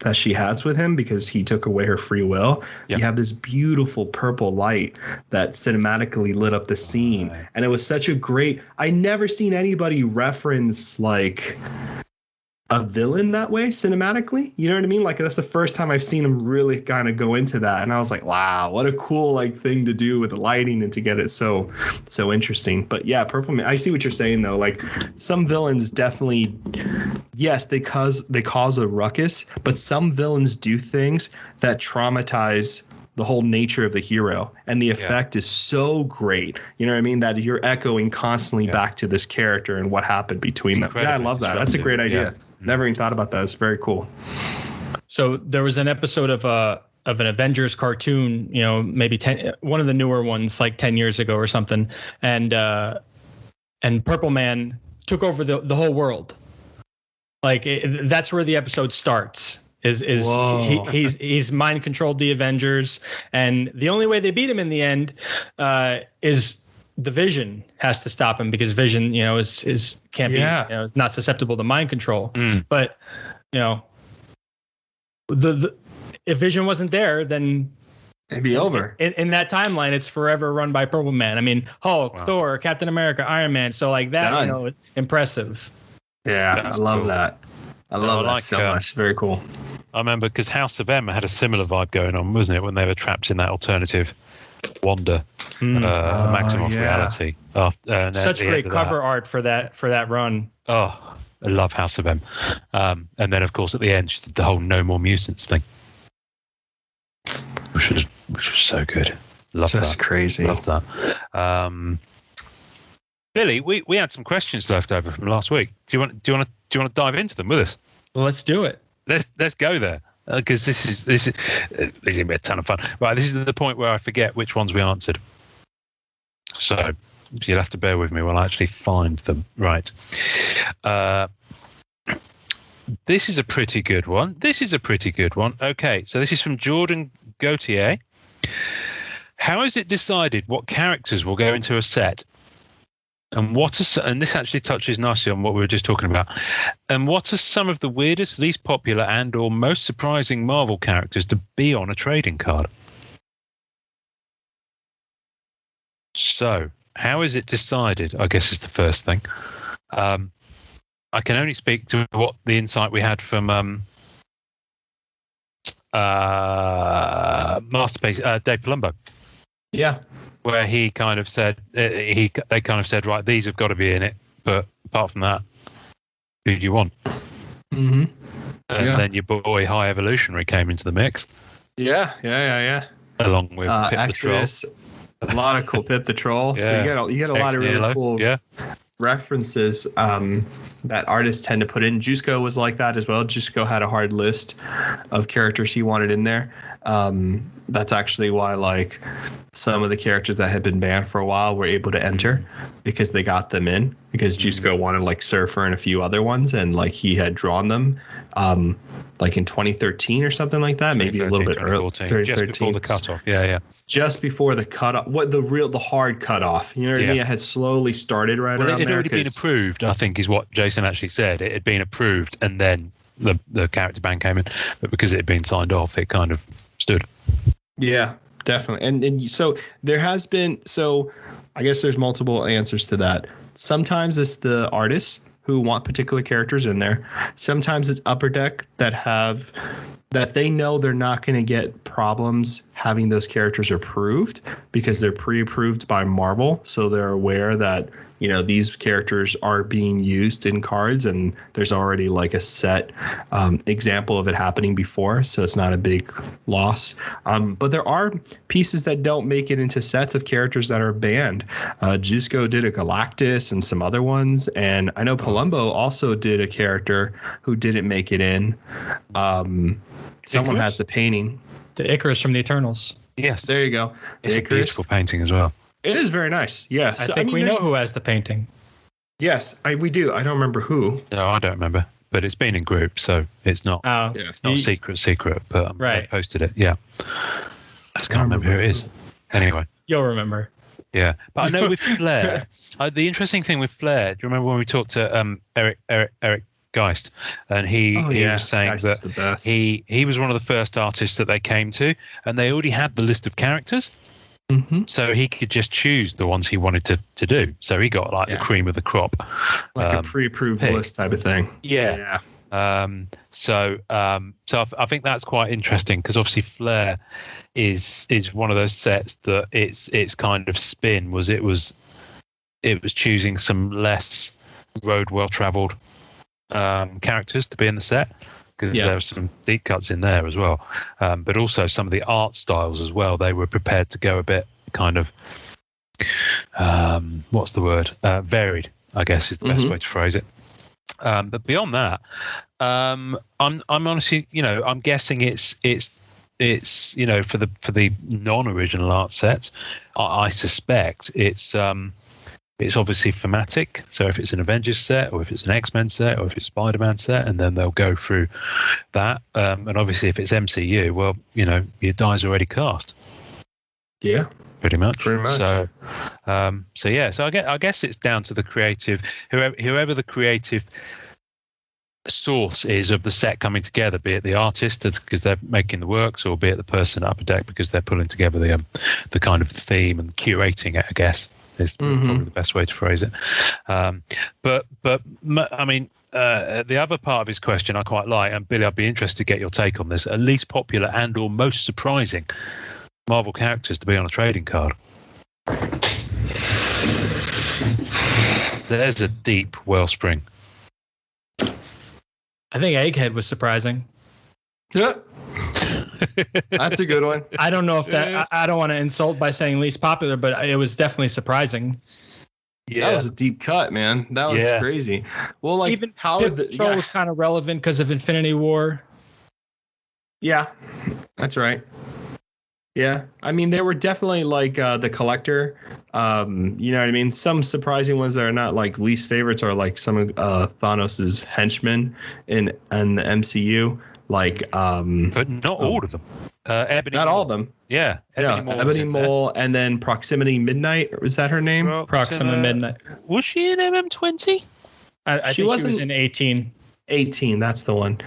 that she has with him because he took away her free will. Yep. You have this beautiful purple light that cinematically lit up the scene. Right. And it was such a great, I never seen anybody reference like a villain that way cinematically. You know what I mean? Like that's the first time I've seen him really kind of go into that. And I was like, wow, what a cool like thing to do with the lighting and to get it so interesting. But yeah, Purple Man, I see what you're saying though. Like some villains definitely, yes, they cause a ruckus, but some villains do things that traumatize the whole nature of the hero, and the effect is so great. You know what I mean? That you're echoing constantly back to this character and what happened between them. Yeah, I love that. That's a great idea. Yeah. Never even thought about that. It's very cool. So there was an episode of an Avengers cartoon, you know, maybe one of the newer ones, like 10 years ago or something, and Purple Man took over the whole world. Like that's where the episode starts. He's mind controlled the Avengers, and the only way they beat him in the end is the Vision has to stop him because Vision, you know, is can't be, you know, not susceptible to mind control. But you know, if Vision wasn't there, then it'd be over. In that timeline, it's forever run by Purple Man. I mean, Hulk, Thor, Captain America, Iron Man. So like that, you know, impressive. Yeah, I love that. I love that so much. Very cool. I remember because House of M had a similar vibe going on, wasn't it, when they were trapped in that alternative Wanda maximum reality. Such great cover art for that run. Oh, I love House of M. And then, of course, at the end, she did the whole No More Mutants thing, which was so good. Love that. Just crazy. Love that. Billy, we had some questions left over from last week. Do you want to dive into them with us? Well, let's do it. Let's go there because this is gonna be a ton of fun. Right, this is the point where I forget which ones we answered. So you'll have to bear with me while I actually find them. Right. This is a pretty good one. Okay, so this is from Jordan Gautier. How is it decided what characters will go into a set? And and this actually touches nicely on what we were just talking about. And what are some of the weirdest, least popular, and/or most surprising Marvel characters to be on a trading card? So, how is it decided? I guess is the first thing. I can only speak to what the insight we had from Masterpiece, Dave Palumbo. Yeah. Where he kind of said they kind of said, right, these have got to be in it, but apart from that, who do you want? Mm-hmm. And then your boy High Evolutionary came into the mix. Yeah. Along with Pip Exodus, the Troll. A lot of cool Pip the Troll. So you get a lot of really cool references that artists tend to put in. Jusko was like that as well. Jusko had a hard list of characters he wanted in there. That's actually why like some of the characters that had been banned for a while were able to enter because they got them in because Jusko wanted like Surfer and a few other ones and like he had drawn them like in 2013 or something like that, maybe a little bit early. Just before the cutoff. Yeah. Just before the cutoff. What the hard cutoff. You know what I mean? It had slowly started around there. It had already been approved, I think is what Jason actually said. It had been approved and then the character ban came in. But because it had been signed off, it kind of stood. Yeah, definitely. And so there has been, so I guess there's multiple answers to that. Sometimes it's the artists who want particular characters in there. Sometimes it's Upper Deck that they know they're not going to get problems having those characters approved because they're pre-approved by Marvel. So they're aware that, you know, these characters are being used in cards and there's already like a set example of it happening before. So it's not a big loss. But there are pieces that don't make it into sets of characters that are banned. Jusko did a Galactus and some other ones. And I know Palumbo also did a character who didn't make it in. Someone has the painting. The Icarus from the Eternals. Yes. There you go. It's a beautiful painting as well. It is very nice. Yes. I think we know who has the painting. Yes, we do. I don't remember who. No, I don't remember. But it's been in groups, so it's not. Oh, it's not secret. But right. I posted it. Yeah, I just can't remember who it is. Anyway, you'll remember. Yeah, but I know with Flair, the interesting thing with Flair. Do you remember when we talked to Eric Geist, and he was saying Geist that he was one of the first artists that they came to, and they already had the list of characters. Mm-hmm. So he could just choose the ones he wanted to do. So he got the cream of the crop, like a pre-approved list type of thing. Yeah. So I think that's quite interesting because obviously Flair is one of those sets that its kind of spin was it was choosing some less road well traveled characters to be in the set. Because there are some deep cuts in there as well, but also some of the art styles as well. They were prepared to go a bit kind of, what's the word? Varied, I guess is the best way to phrase it. But beyond that, I'm honestly, I'm guessing it's for the non-original art sets. I suspect it's obviously thematic. So if it's an Avengers set or if it's an X-Men set or if it's Spider-Man set, and then they'll go through that. And obviously if it's MCU, well, your die's already cast. Yeah. Pretty much. So I guess it's down to the creative, whoever the creative source is of the set coming together, be it the artist because they're making the works, or be it the person at Upper Deck because they're pulling together the kind of theme and curating it, I guess. Is probably the best way to phrase it. But I mean, the other part of his question I quite like, and Billy, I'd be interested to get your take on this. At least popular and or most surprising Marvel characters to be on a trading card. There's a deep wellspring. I think Egghead was surprising. Yeah. That's a good one. I don't know if that. I don't want to insult by saying least popular, but it was definitely surprising. Yeah, that was a deep cut, man. That was crazy. Well, like even Pip Patrol was kind of relevant because of Infinity War. Yeah, that's right. Yeah, I mean, there were definitely like the Collector. You know what I mean? Some surprising ones that are not like least favorites are like some of Thanos's henchmen in the MCU. Like, but not all of them. Ebony not Maw. all of them. Yeah, Ebony Maw, and then Proximity Midnight. Was that her name? Proxima Midnight. Was she in MM20? I think she was in 18. 18, that's the one.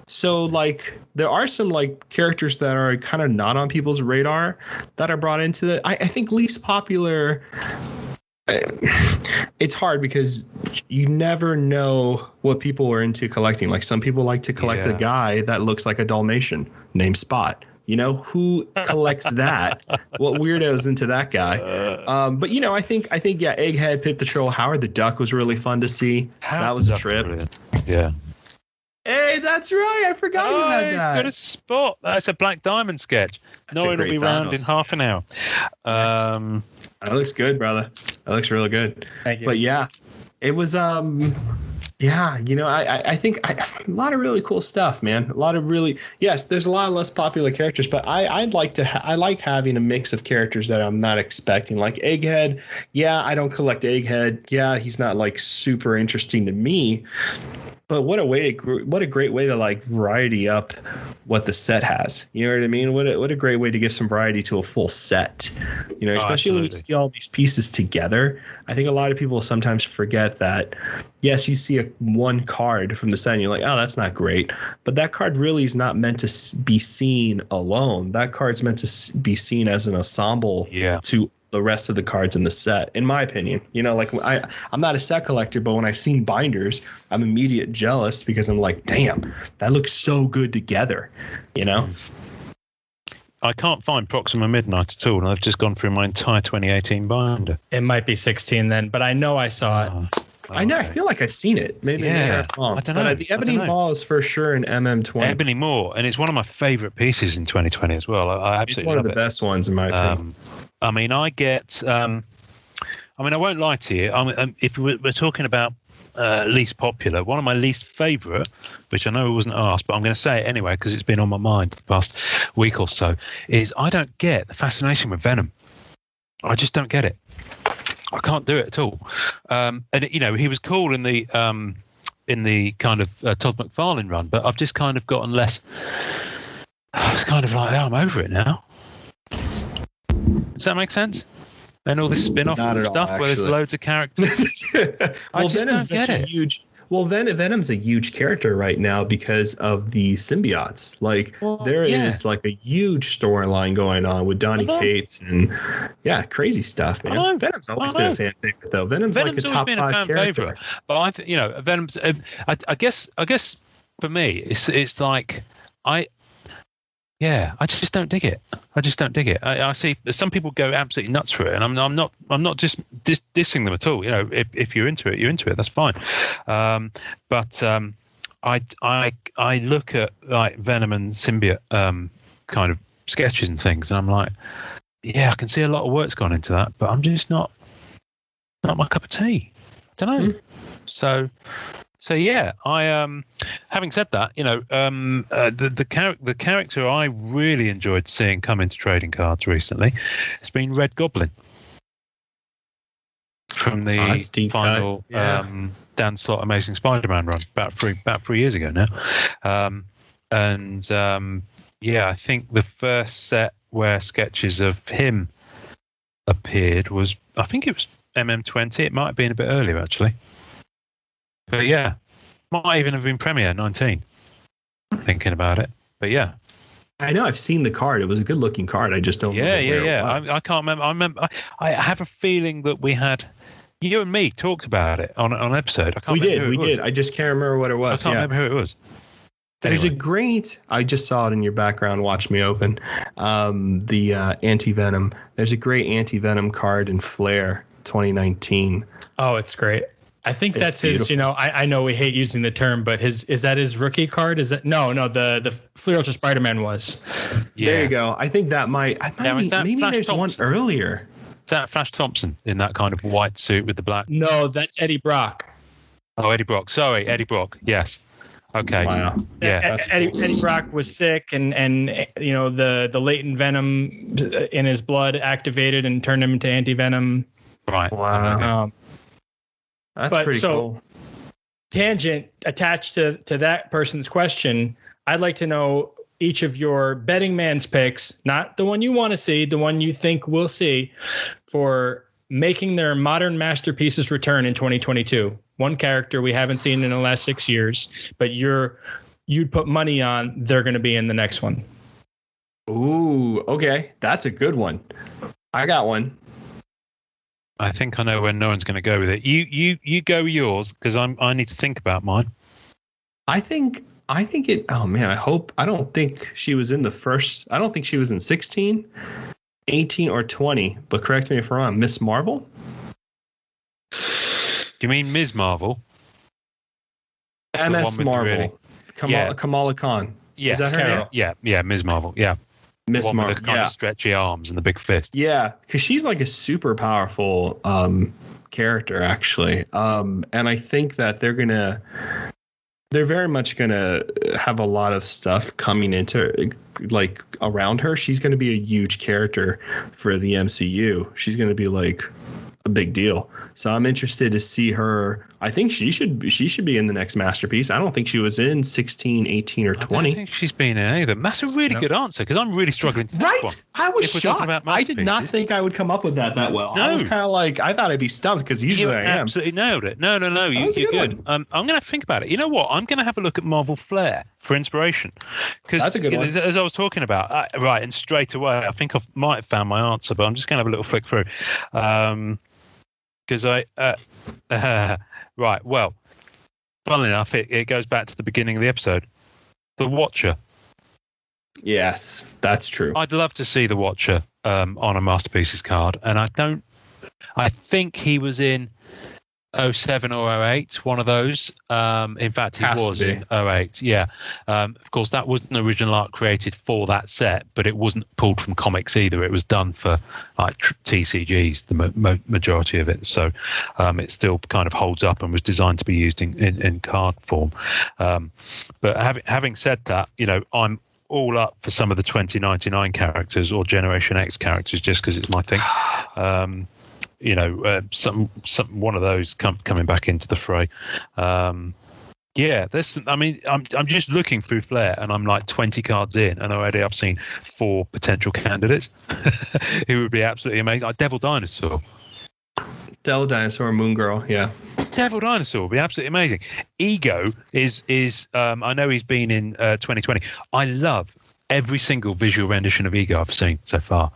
So like there are some like characters that are kind of not on people's radar that are brought into the. I think least popular. It's hard because you never know what people are into collecting. Like some people like to collect a guy that looks like a Dalmatian named Spot. Who collects that? What weirdo's into that guy? But I think Egghead, Pip Patrol, Howard the Duck was really fun to see. That was a trip. Brilliant. Yeah. Hey, that's right. I forgot you had that. Got a spot. That's a Black Diamond sketch. No, it'll be round in half an hour. That looks good, brother. That looks really good. Thank you. But yeah, it was I think a lot of really cool stuff, man. A lot of there's a lot of less popular characters, but I like having a mix of characters that I'm not expecting. Like Egghead, I don't collect Egghead. Yeah, he's not like super interesting to me. But what a great way to like variety up what the set has. You know what I mean? What a great way to give some variety to a full set. Especially when you see all these pieces together. I think a lot of people sometimes forget that. Yes, you see one card from the set and you're like, oh, that's not great. But that card really is not meant to be seen alone. That card's meant to be seen as an ensemble to the rest of the cards in the set, in my opinion. Like I'm not a set collector, but when I've seen binders, I'm immediate jealous because I'm like, damn, that looks so good together, I can't find Proxima Midnight at all, and I've just gone through my entire 2018 binder. It might be 16 then, but I know I saw it. I know. I feel like I've seen it. Maybe I don't know. But the Ebony Maw is for sure in MM20. Ebony Maw, and it's one of my favorite pieces in 2020 as well. I absolutely it's one of the best ones in my opinion. I mean, I won't lie to you. If we're talking about least popular, one of my least favorite, which I know I wasn't asked, but I'm going to say it anyway because it's been on my mind the past week or so, is I don't get the fascination with Venom. I just don't get it. I can't do it at all. And he was cool in the kind of Todd McFarlane run, but I've just kind of gotten less. It's kind of like, I'm over it now. Does that make sense? And all this spin-off stuff where there's loads of characters. I just don't get it. Venom's a huge character right now because of the symbiotes. There is like a huge storyline going on with Donny Cates and crazy stuff, man. Venom's always been a fan favorite, though. Venom's like a top 5 character. But I think Venom's. I guess for me, it's like I just don't dig it. I see some people go absolutely nuts for it, and I'm not just dissing them at all. If you're into it, you're into it. That's fine. But I look at like Venom and symbiote kind of sketches and things, and I'm like, I can see a lot of work's gone into that, but I'm just not my cup of tea. I don't know. So yeah, having said that, the character I really enjoyed seeing come into trading cards recently has been Red Goblin from the final Dan Slott Amazing Spider-Man run about 3 years ago now, I think the first set where sketches of him appeared was, I think it was MM20. It might have been a bit earlier actually. But might even have been Premiere 19. Thinking about it, but I know I've seen the card. It was a good-looking card. I just don't. I can't remember. I have a feeling that we had you and me talked about it on an episode. I can't. We did. I just can't remember what it was. I can't remember who it was. There's a great. I just saw it in your background. Watch me open. The anti-venom. There's a great anti-venom card in Flair 2019. Oh, it's great. I think that's beautiful. His, I know we hate using the term, but is that his rookie card? Is that no, the Fleer Ultra Spider-Man was. Yeah. There you go. I think that might be, maybe Flash there's Thompson. One earlier. Is that Flash Thompson in that kind of white suit with the black? No, that's Eddie Brock. Oh, Eddie Brock. Sorry, Eddie Brock. Yes. Okay. Wow. Yeah. Eddie Brock was sick, and the latent venom in his blood activated and turned him into anti-venom. Right. Wow. That's pretty cool. Tangent attached to that person's question. I'd like to know each of your betting man's picks, not the one you want to see, the one you think we'll see, for making their modern masterpieces return in 2022. One character we haven't seen in the last 6 years, but you'd put money on they're going to be in the next one. Ooh, okay. That's a good one. I got one. I think I know where no one's going to go with it. You go yours because I need to think about mine. I think it. Oh man, I don't think she was in the first. I don't think she was in 16, 18, or 20. But correct me if I'm wrong. Miss Marvel. Do you mean Ms. Marvel? MS Marvel. Really, Kamala Khan. Yeah, is that her name? Yeah, Ms. Marvel. Yeah. Miss Marvel, with the kind of stretchy arms and the big fist. Yeah, because she's like a super powerful character, actually. And I think that they're very much gonna have a lot of stuff coming into like around her. She's gonna be a huge character for the MCU. She's gonna be like a big deal. So I'm interested to see her. I think she should be in the next masterpiece. I don't think she was in 16, 18, or 20. I don't think she's been in either. That's a really good answer because I'm really struggling to right? One. I was shocked. I did not think I would come up with that well. No. I was kind of like, I thought I'd be stumped because usually I am. Absolutely nailed it. No. You're good. I'm going to think about it. You know what? I'm going to have a look at Marvel Flair for inspiration. That's a good one. As I was talking about, right, and straight away, I think I might have found my answer, but I'm just going to have a little flick through. Because right, well, funnily enough, it goes back to the beginning of the episode. The Watcher. Yes, that's true. I'd love to see the Watcher on a Masterpieces card, and I think he was in 07 or 08, one of those. In fact, he was in 08. Yeah. Of course, that wasn't an original art created for that set, but it wasn't pulled from comics either. It was done for like TCGs, the majority of it. So it still kind of holds up and was designed to be used in card form. But having said that, I'm all up for some of the 2099 characters or Generation X characters just because it's my thing. one of those coming back into the fray. Yeah, I'm just looking through Flair, and I'm like 20 cards in, and already I've seen 4 potential candidates who would be absolutely amazing. Like Devil Dinosaur, Moon Girl, yeah. Devil Dinosaur would be absolutely amazing. Ego is I know he's been in 2020. I love every single visual rendition of Ego I've seen so far.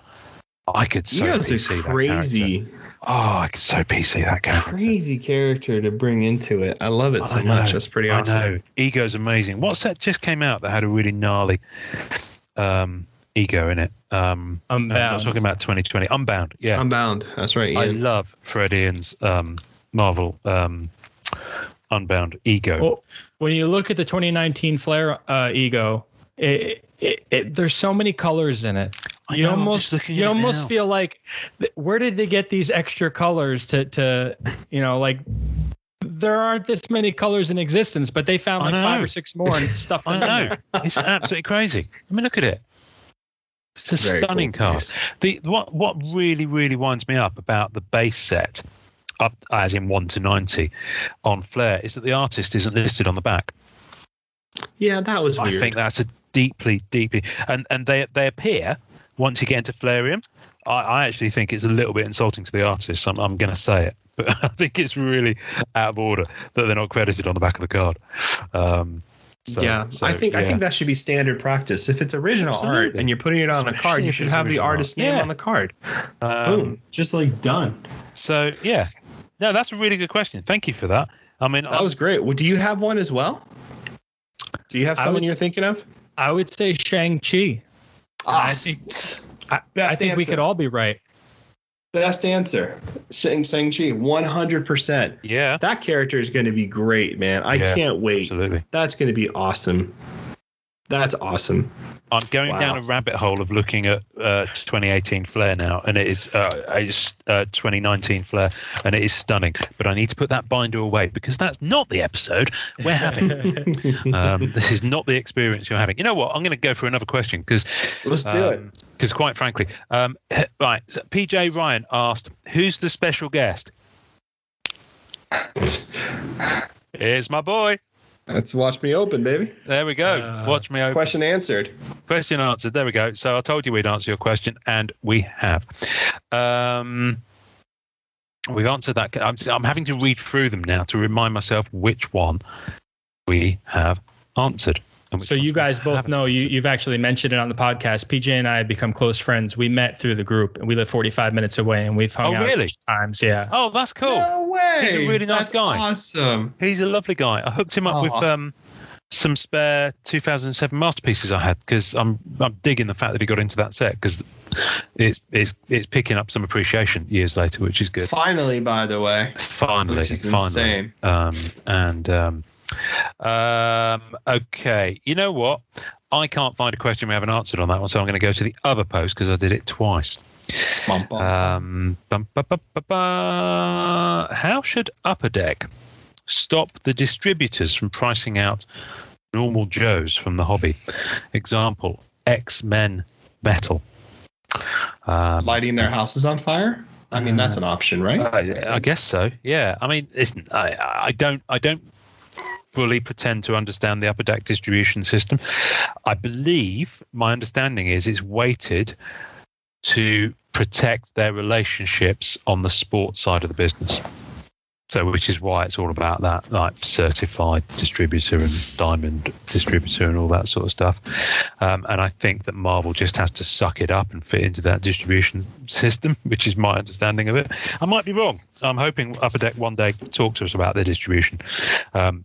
I could so PC crazy. That I could so PC that character. Crazy character to bring into it. I love it so much. That's pretty awesome. I know. Ego's amazing. What set just came out that had a really gnarly Ego in it? Unbound. I'm talking about 2020. Unbound. Yeah. Unbound. That's right. Ian. I love Fred Ian's Marvel Unbound Ego. Well, when you look at the 2019 Flair Ego, there's so many colors in it. You almost feel like, where did they get these extra colors to like, there aren't this many colors in existence, but they found like 5 or 6 more and stuff. I know. It's absolutely crazy. I mean, look at it. It's a stunning card. What really, really winds me up about the base set, up as in 1 to 90 on Flair, is that the artist isn't listed on the back. Yeah, that was weird. I think that's a deeply, and they appear once you get into Flairium. I actually think it's a little bit insulting to the artist. I'm going to say it, but I think it's really out of order that they're not credited on the back of the card. I think that should be standard practice. If it's original art and you're putting it on a card, you should have the artist name on the card. Boom, just like done. So yeah, no, that's a really good question. Thank you for that. I mean, that was great. Well, do you have one as well? Do you have someone you're thinking of? I would say Shang-Chi. I think we could all be right. Best answer. Shang-Chi, 100%. Yeah. That character is going to be great, man. I can't wait. Absolutely. That's going to be awesome. That's awesome. I'm going down a rabbit hole of looking at 2018 Flair now, and it is 2019 Flair, and it is stunning. But I need to put that binder away because that's not the episode we're having. This is not the experience you're having. You know what? I'm going to go for another question because let's do it. Because quite frankly, right. So PJ Ryan asked, "Who's the special guest?" Here's my boy. Let's watch me open, baby. There we go. Watch me open. Question answered. Question answered. There we go. So I told you we'd answer your question, and we have. We've answered that. I'm having to read through them now to remind myself which one we have answered. So you guys both know, you've actually mentioned it on the podcast. PJ and I have become close friends. We met through the group, and we live 45 minutes away, and we've hung out times. Yeah. Oh, that's cool. No way. He's a really nice guy. Awesome. He's a lovely guy. I hooked him up with some spare 2007 masterpieces I had because I'm digging the fact that he got into that set because it's picking up some appreciation years later, which is good. Finally, by the way. Which is insane. Okay, you know what? I can't find a question we haven't answered on that one, so I'm going to go to the other post because I did it twice. How should Upper Deck stop the distributors from pricing out normal Joes from the hobby? Example, X-Men Metal. Lighting their houses on fire? I mean, that's an option, right? I guess so. Yeah. I mean, I don't fully pretend to understand the Upper Deck distribution system. I believe my understanding is it's weighted to protect their relationships on the sports side of the business. So, which is why it's all about that, like certified distributor and diamond distributor and all that sort of stuff. And I think that Marvel just has to suck it up and fit into that distribution system, which is my understanding of it. I might be wrong. I'm hoping Upper Deck one day talk to us about their distribution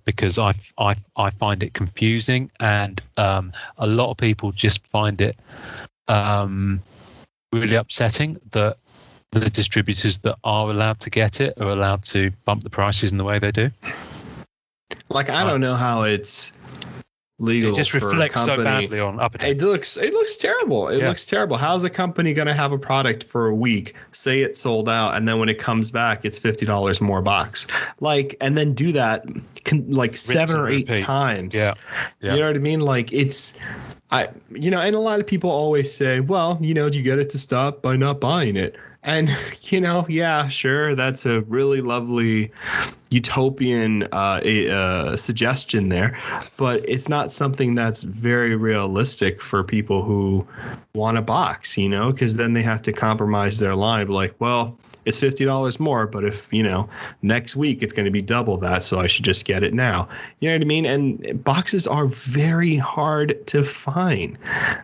because I find it confusing, and a lot of people just find it really upsetting that the distributors that are allowed to get it are allowed to bump the prices in the way they do. Like, I don't know how it's legal. It just for reflects a company. so badly on Upper Deck. It looks terrible. It looks terrible. How's a company going to have a product for a week, say it's sold out, and then when it comes back, it's $50 more box? Like, and then do that like 7 or 8 times. Yeah. You know what I mean? Like, it's, and a lot of people always say, well, you get it to stop by not buying it. And, yeah, sure, that's a really lovely utopian suggestion there, but it's not something that's very realistic for people who want a box, because then they have to compromise their line. Like, well, it's $50 more, but if, next week it's going to be double that, so I should just get it now. You know what I mean? And boxes are very hard to find.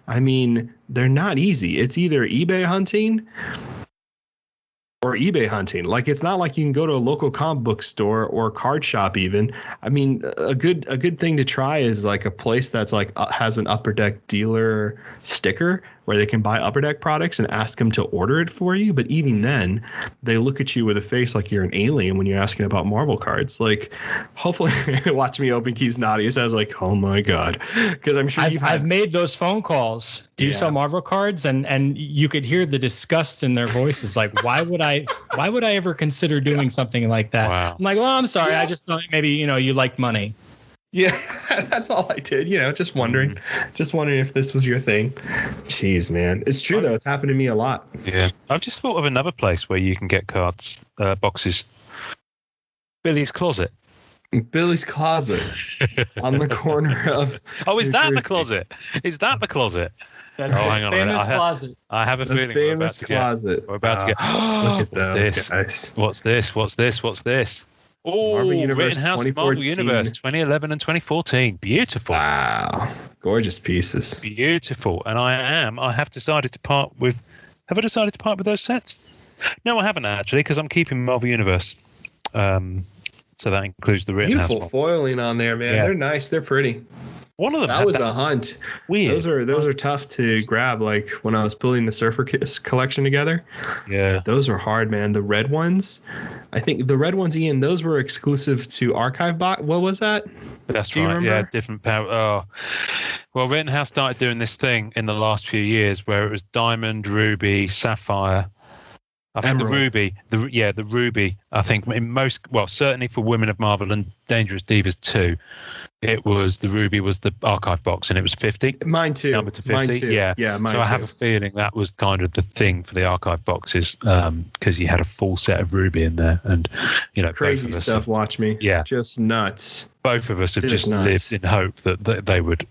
I mean, they're not easy. It's either eBay hunting or eBay hunting. Like, it's not like you can go to a local comic book store or card shop even. I mean, a good thing to try is like a place that's like has an Upper Deck dealer sticker where they can buy Upper Deck products and ask them to order it for you. But even then, they look at you with a face like you're an alien when you're asking about Marvel cards. Like, hopefully, watch me open keeps nodding. I was like, oh my God. Because I'm sure I've made those phone calls. Do you sell Marvel cards? And you could hear the disgust in their voices. Like, why would I ever consider doing something like that? Wow. I'm like, well, I'm sorry. I just thought maybe, you liked money. Yeah, that's all I did. Just wondering if this was your thing. Jeez, man. It's true, though. It's happened to me a lot. Yeah. I've just thought of another place where you can get cards, boxes. Billy's Closet. Billy's Closet on the corner of. Oh, is New that Jersey. the closet? Is that the closet? That's hang on a minute. famous closet. I have a The feeling famous closet. we're about to get. Look at those this? guys. What's this? Oh, Marvel Universe Rittenhouse Marvel 2014. Universe 2011 and 2014. Beautiful. Wow. Gorgeous pieces. Beautiful. And I have decided to part with. Have I decided to part with those sets? No, I haven't actually, because I'm keeping Marvel Universe. So that includes the Rittenhouse Beautiful one. foiling on there, man. Yeah. They're nice. They're pretty. One of them. That was a hunt. Weird. Those are tough to grab. Like when I was pulling the Surfer collection together. Yeah. Those were hard, man. The red ones, I think the red ones, Ian, those were exclusive to Archive Box. What was that? That's Do you right. remember? Yeah, different power. Oh, well, Rittenhouse started doing this thing in the last few years where it was diamond, ruby, sapphire. I think Emerald. the ruby. I think certainly for Women of Marvel and Dangerous Divas 2, it was the ruby was the archive box and it was 50. Mine too. Number to 50. Mine too. Yeah. Mine so I have too. a feeling that was kind of the thing for the archive boxes because you had a full set of ruby in there and Crazy both of us stuff. Watch me. Yeah. Just nuts. both of us have just lived in hope that they would.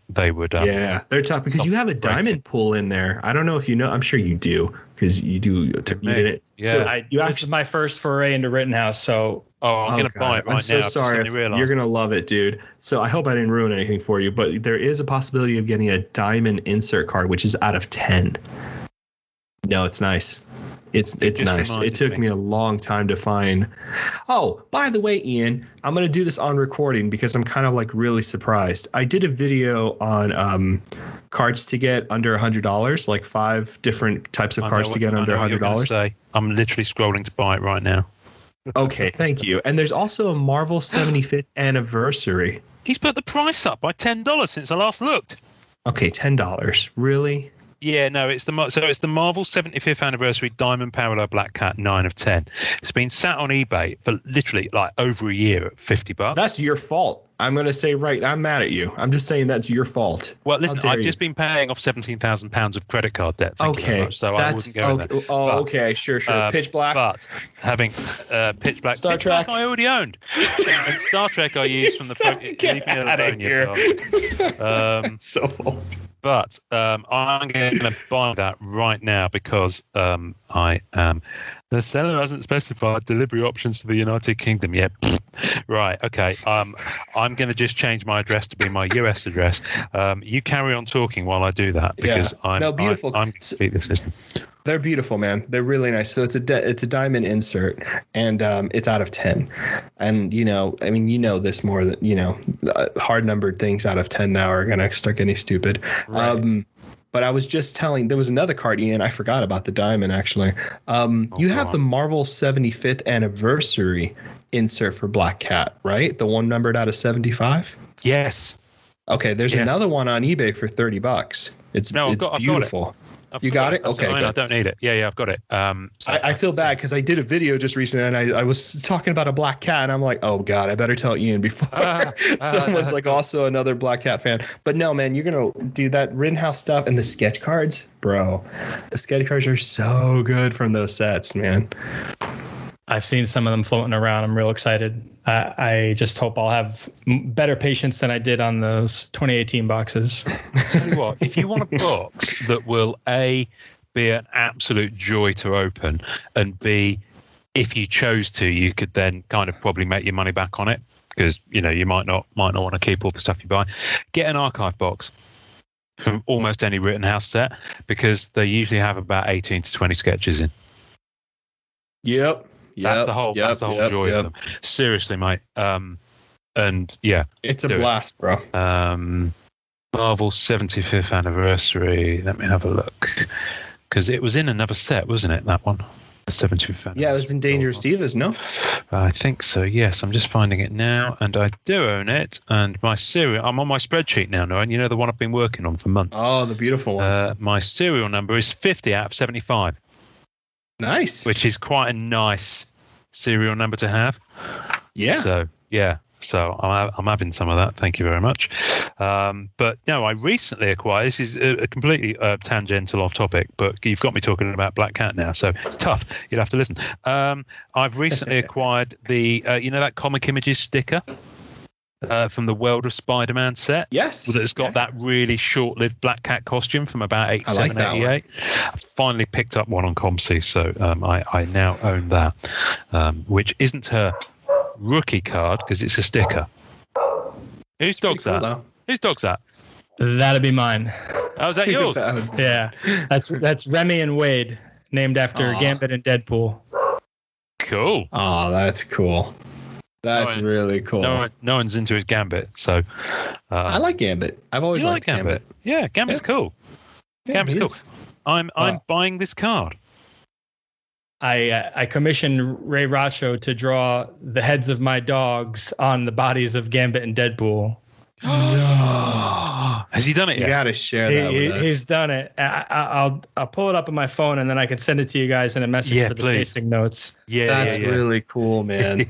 Yeah, they're tough because you have a diamond pool in there. I don't know if you know. I'm sure you do because you do. You did it. Yeah. So this is my first foray into Rittenhouse, so. Oh, I'm going to buy it right now. I'm so sorry. You're going to love it, dude. So I hope I didn't ruin anything for you, but there is a possibility of getting a diamond insert card, which is out of 10. No, it's nice. It's nice. It took me a long time to find. Oh, by the way, Ian, I'm going to do this on recording because I'm kind of like really surprised. I did a video on cards to get under $100, like 5 different types of cards to get under $100. I'm literally scrolling to buy it right now. Okay, thank you. And there's also a Marvel 75th anniversary. He's put the price up by $10 since I last looked. Okay, $10. Really? Yeah, no, it's the Marvel 75th anniversary Diamond Parallel Black Cat 9 of 10. It's been sat on eBay for literally like over a year at $50. That's your fault. I'm going to say I'm mad at you. I'm just saying that's your fault. Well, listen, I've just been paying off £17,000 of credit card debt. Thank you very much, so I wouldn't go there. Oh, okay, sure. Pitch Black. But having Pitch Black, Star Trek, I already owned. And Star Trek I used from the Get out of here. So full. But I'm going to buy that right now because I am. The seller hasn't specified delivery options to the United Kingdom yet. Right. Okay. I'm going to just change my address to be my US address. You carry on talking while I do that because I'm beautiful. I'm going to beat the system. They're beautiful, man. They're really nice. So it's a diamond insert, and it's out of 10. And this more than hard numbered things out of 10 now are gonna start getting stupid. Right. But I was just telling, there was another card, Ian. I forgot about the diamond actually. You have the Marvel 75th anniversary insert for Black Cat, right? The one numbered out of 75. Yes. Okay. There's another one on eBay for $30. It's beautiful. I've You got it? That's Okay, fine. good. I don't need it. Yeah, I've got it. I feel bad because I did a video just recently and I was talking about a black cat and I'm like, oh God, I better tell Ian before someone's like also another black cat fan. But no, man, you're going to do that Rittenhouse stuff and the sketch cards, bro. The sketch cards are so good from those sets, man. I've seen some of them floating around. I'm real excited. I just hope I'll have better patience than I did on those 2018 boxes. Tell you what, if you want a box that will A, be an absolute joy to open, and B, if you chose to, you could then kind of probably make your money back on it because you might not want to keep all the stuff you buy. Get an archive box from almost any Rittenhouse set because they usually have about 18 to 20 sketches in. Yep. That's the whole joy of them. Seriously, mate. And yeah, it's a blast, bro. Marvel 75th anniversary. Let me have a look because it was in another set, wasn't it? That one, the 75th anniversary. Yeah, it was in Dangerous Divas, no? I think so. Yes, I'm just finding it now, and I do own it. And my serial, I'm on my spreadsheet now, Noah, and you know the one I've been working on for months. Oh, the beautiful one. My serial number is 50 out of 75. Nice. Which is quite a nice serial number to have. Yeah. So, yeah. So I'm having some of that. Thank you very much. But no, I recently acquired, this is a completely tangential off topic, but you've got me talking about Black Cat now. So it's tough. You'll have to listen. I've recently acquired the, that Comic Images sticker. From the World of Spider-Man set. Yes. That's got that really short-lived Black Cat costume from about 87, 88. I finally picked up one on ComC, so I now own that, which isn't her rookie card because it's a sticker. Whose dog's that? Cool, whose dog's that? That'd be mine. Oh, is that yours? Yeah. That's Remy and Wade, named after Gambit and Deadpool. Cool. Oh, that's cool. That's really cool. No one's into his Gambit, so I like Gambit. I've always liked Gambit. Yeah, Gambit's cool. Yeah, Gambit's cool. I'm buying this card. I commissioned Ray Racho to draw the heads of my dogs on the bodies of Gambit and Deadpool. No. Has he done it yet? You got to share that with us. He's done it. I'll pull it up on my phone and then I can send it to you guys in a message for the tasting notes. Yeah, that's really cool, man.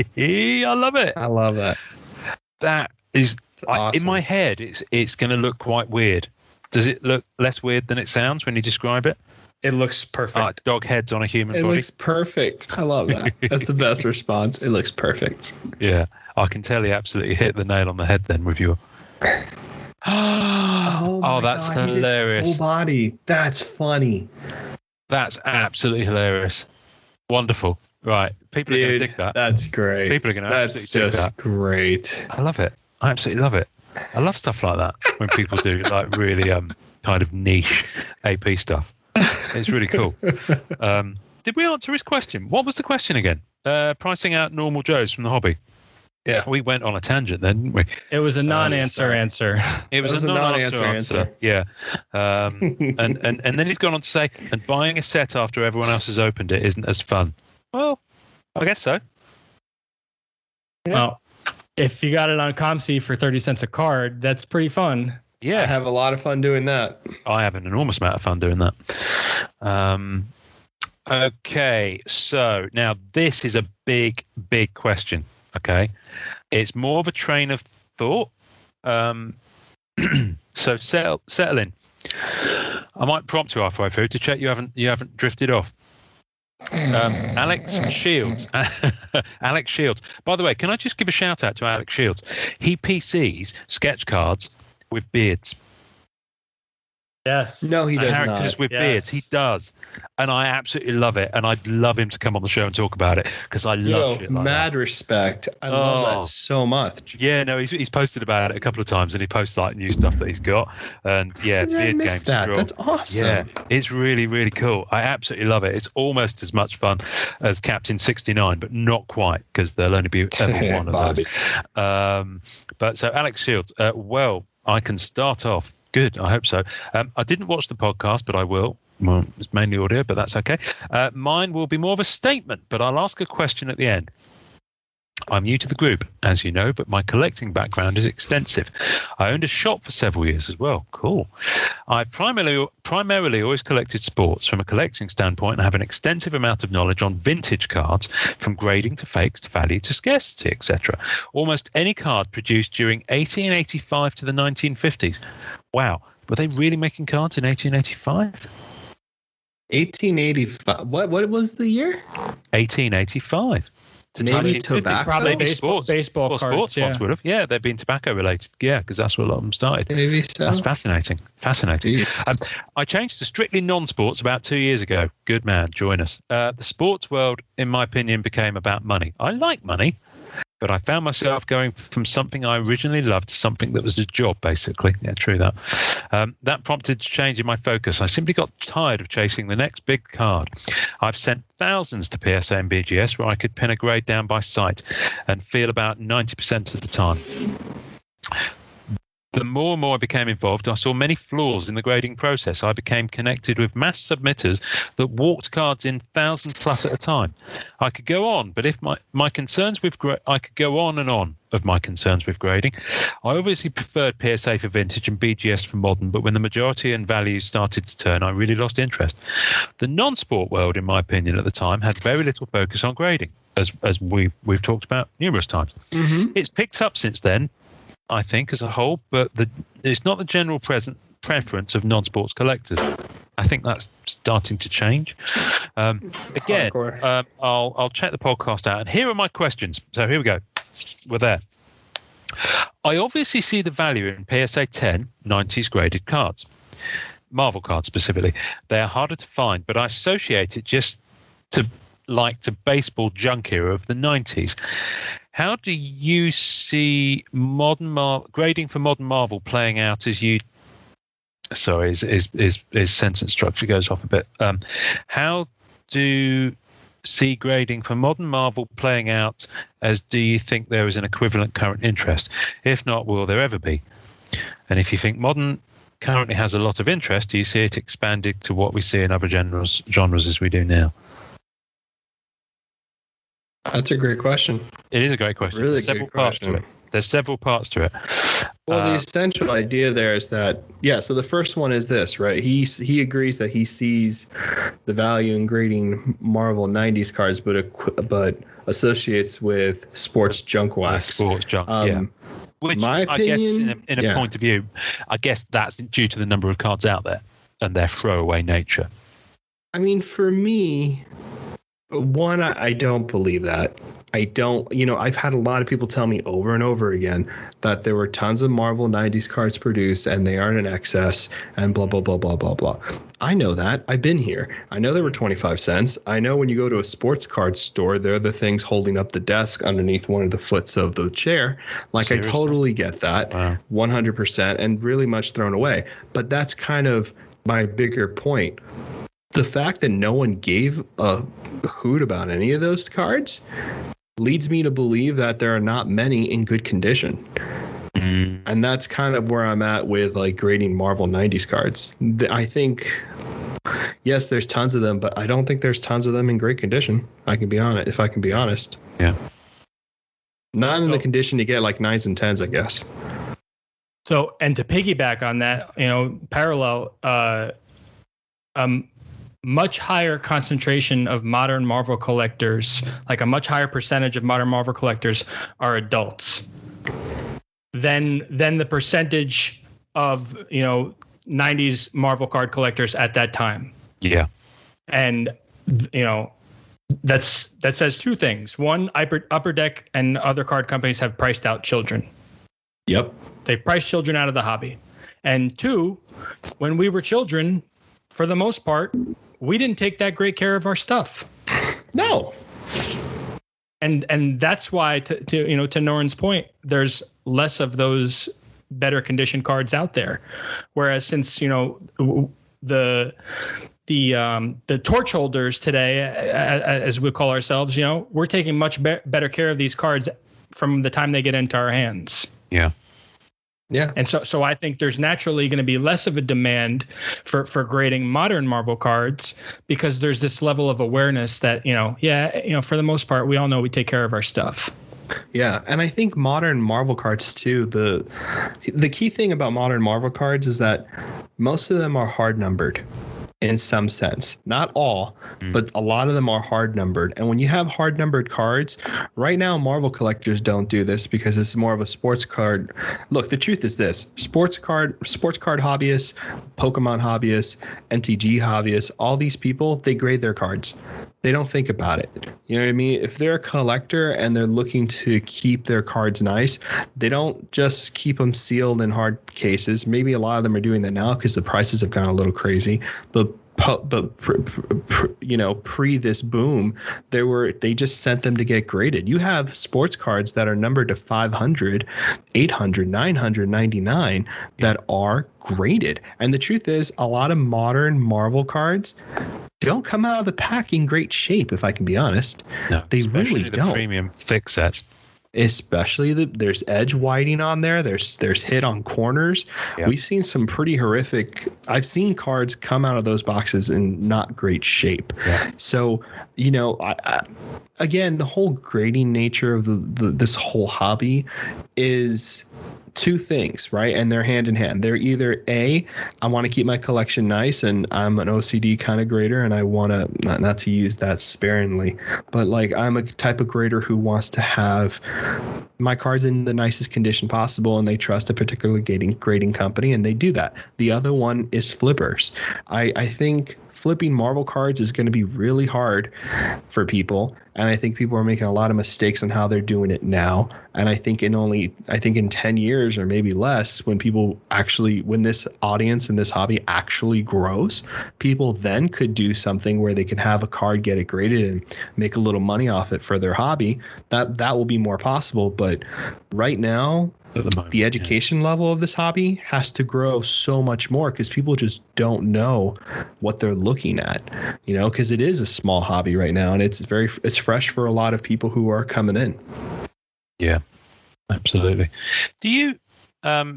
I love it. I love that. That is awesome. In my head. It's going to look quite weird. Does it look less weird than it sounds when you describe it? It looks perfect. Dog heads on a human body. It looks perfect. I love that. That's the best response. It looks perfect. Yeah, I can tell you absolutely hit the nail on the head then with your. Oh, that's hilarious. Whole body. That's funny. That's absolutely hilarious. Wonderful. Right. People are going to dig that. That's great. People are going to absolutely dig that. That's just great. I love it. I absolutely love it. I love stuff like that when people do like really kind of niche AP stuff. It's really cool. Did we answer his question? What was the question again? Pricing out normal Joes from the hobby. Yeah. We went on a tangent then, didn't we? It was a non-answer answer. It was a non-answer answer. Yeah. And then he's gone on to say, and buying a set after everyone else has opened it isn't as fun. Well, I guess so. Yeah. Well, if you got it on ComC for 30 cents a card, that's pretty fun. Yeah. I have a lot of fun doing that. I have an enormous amount of fun doing that. Okay, so now this is a big, big question. Okay, it's more of a train of thought. So settle in. I might prompt you halfway through to check you haven't drifted off. Alex Shields. Alex Shields. By the way, can I just give a shout out to Alex Shields? He PCs sketch cards with beards. Yes. No, he does not. Characters with beards. He does. And I absolutely love it. And I'd love him to come on the show and talk about it because I love shit like mad that. Respect. I love that so much. Yeah, no, he's posted about it a couple of times and he posts like new stuff that he's got. And yeah, beard games. That's awesome. Yeah, it's really, really cool. I absolutely love it. It's almost as much fun as Captain 69, but not quite because there'll only be ever one of those. But so Alex Shields, well, I can start off. Good, I hope so. I didn't watch the podcast, but I will. Well, it's mainly audio, but that's okay. Mine will be more of a statement, but I'll ask a question at the end. I'm new to the group, as you know, but my collecting background is extensive. I owned a shop for several years as well. Cool. I primarily always collected sports from a collecting standpoint and have an extensive amount of knowledge on vintage cards, from grading to fakes to value to scarcity, etc. Almost any card produced during 1885 to the 1950s. Wow. Were they really making cards in 1885? 1885. What was the year? 1885. Maybe tobacco? Probably Sports cards. Sports ones would have. Yeah, they've been tobacco related. Yeah, because that's where a lot of them started. Maybe so. That's fascinating. I changed to strictly non-sports about 2 years ago. Good man, join us. The sports world, in my opinion, became about money. I like money, but I found myself going from something I originally loved to something that was a job, basically. Yeah, true that. That prompted a change in my focus. I simply got tired of chasing the next big card. I've sent thousands to PSA and BGS where I could pin a grade down by sight and feel about 90% of the time. The more and more I became involved, I saw many flaws in the grading process. I became connected with mass submitters that walked cards in 1,000 plus at a time. I could go on, but if my concerns with I could go on and on of my concerns with grading. I obviously preferred PSA for vintage and BGS for modern, but when the majority and values started to turn, I really lost interest. The non-sport world, in my opinion, at the time, had very little focus on grading, as we've talked about numerous times. Mm-hmm. It's picked up since then, I think, as a whole, but it's not the general preference of non-sports collectors. I think that's starting to change. Again, I'll check the podcast out, and here are my questions. So here we go. We're there. I obviously see the value in PSA 10 90s graded cards, Marvel cards specifically. They are harder to find, but I associate it just to baseball junk era of the 90s. How do you see grading for modern Marvel playing out as you? Sorry, his sentence structure goes off a bit. How do see grading for modern Marvel playing out as do you think there is an equivalent current interest? If not, will there ever be? And if you think modern currently has a lot of interest, do you see it expanding to what we see in other genres as we do now? That's a great question. It is a great question. Really There's several parts to it. There's several parts to it. Well, the essential idea there is that, so the first one is this, right? He agrees that he sees the value in grading Marvel 90s cards, but associates with sports junk wax. Sports junk, yeah. Which, my opinion, I guess, in a point of view, I guess that's due to the number of cards out there and their throwaway nature. I mean, for me, one, I don't believe that. I don't, I've had a lot of people tell me over and over again that there were tons of Marvel 90s cards produced and they aren't in excess and blah, blah, blah, blah, blah, blah. I know that. I've been here. I know they were 25 cents. I know when you go to a sports card store, they're the things holding up the desk underneath one of the foots of the chair. Like, seriously? I totally get that. Wow. 100% and really much thrown away. But that's kind of my bigger point. The fact that no one gave a hoot about any of those cards leads me to believe that there are not many in good condition. And that's kind of where I'm at with like grading Marvel 90s cards. I think, yes, there's tons of them, but I don't think there's tons of them in great condition. If I can be honest. Yeah. Not in the condition to get like 9s and 10s, I guess. So, and to piggyback on that, parallel, much higher concentration of modern Marvel collectors, like a much higher percentage of modern Marvel collectors are adults than the percentage of, 90s Marvel card collectors at that time. Yeah. And, that says two things. One, Upper Deck and other card companies have priced out children. Yep. They've priced children out of the hobby. And two, when we were children, for the most part, we didn't take that great care of our stuff. No. And that's why, to Noren's point, there's less of those better condition cards out there. Whereas since, the torch holders today, as we call ourselves, we're taking much better care of these cards from the time they get into our hands. Yeah. Yeah. And so I think there's naturally going to be less of a demand for grading modern Marvel cards because there's this level of awareness that, for the most part, we all know we take care of our stuff. Yeah, and I think modern Marvel cards too, the key thing about modern Marvel cards is that most of them are hard numbered in some sense. Not all, but a lot of them are hard numbered. And when you have hard numbered cards, right now Marvel collectors don't do this because it's more of a sports card. Look, the truth is this: sports card hobbyists, Pokemon hobbyists, MTG hobbyists, all these people, they grade their cards. They don't think about it. You know what I mean? If they're a collector and they're looking to keep their cards nice, they don't just keep them sealed in hard cases. Maybe a lot of them are doing that now because the prices have gone a little crazy. But pre this boom, they just sent them to get graded. You have sports cards that are numbered to 500, 800, 999 that are graded. And the truth is, a lot of modern Marvel cards don't come out of the pack in great shape, if I can be honest. No, they really the don't. Premium thick sets. Especially there's edge whiting on there. There's hit on corners. Yep. We've seen some pretty horrific. I've seen cards come out of those boxes in not great shape. Yep. So, again, the whole grading nature of this whole hobby is two things, right? And they're hand in hand. They're either A, I want to keep my collection nice and I'm an OCD kind of grader and I want to, not to use that sparingly, but like I'm a type of grader who wants to have my cards in the nicest condition possible and they trust a particular grading company and they do that. The other one is flippers. I think flipping Marvel cards is going to be really hard for people. And I think people are making a lot of mistakes on how they're doing it now. And I think in 10 years or maybe less, when this audience and this hobby actually grows, people then could do something where they can have a card, get it graded and make a little money off it for their hobby. That will be more possible. But right now, the education level of this hobby has to grow so much more because people just don't know what they're looking at, because it is a small hobby right now and it's fresh for a lot of people who are coming in. Yeah, absolutely. Do you,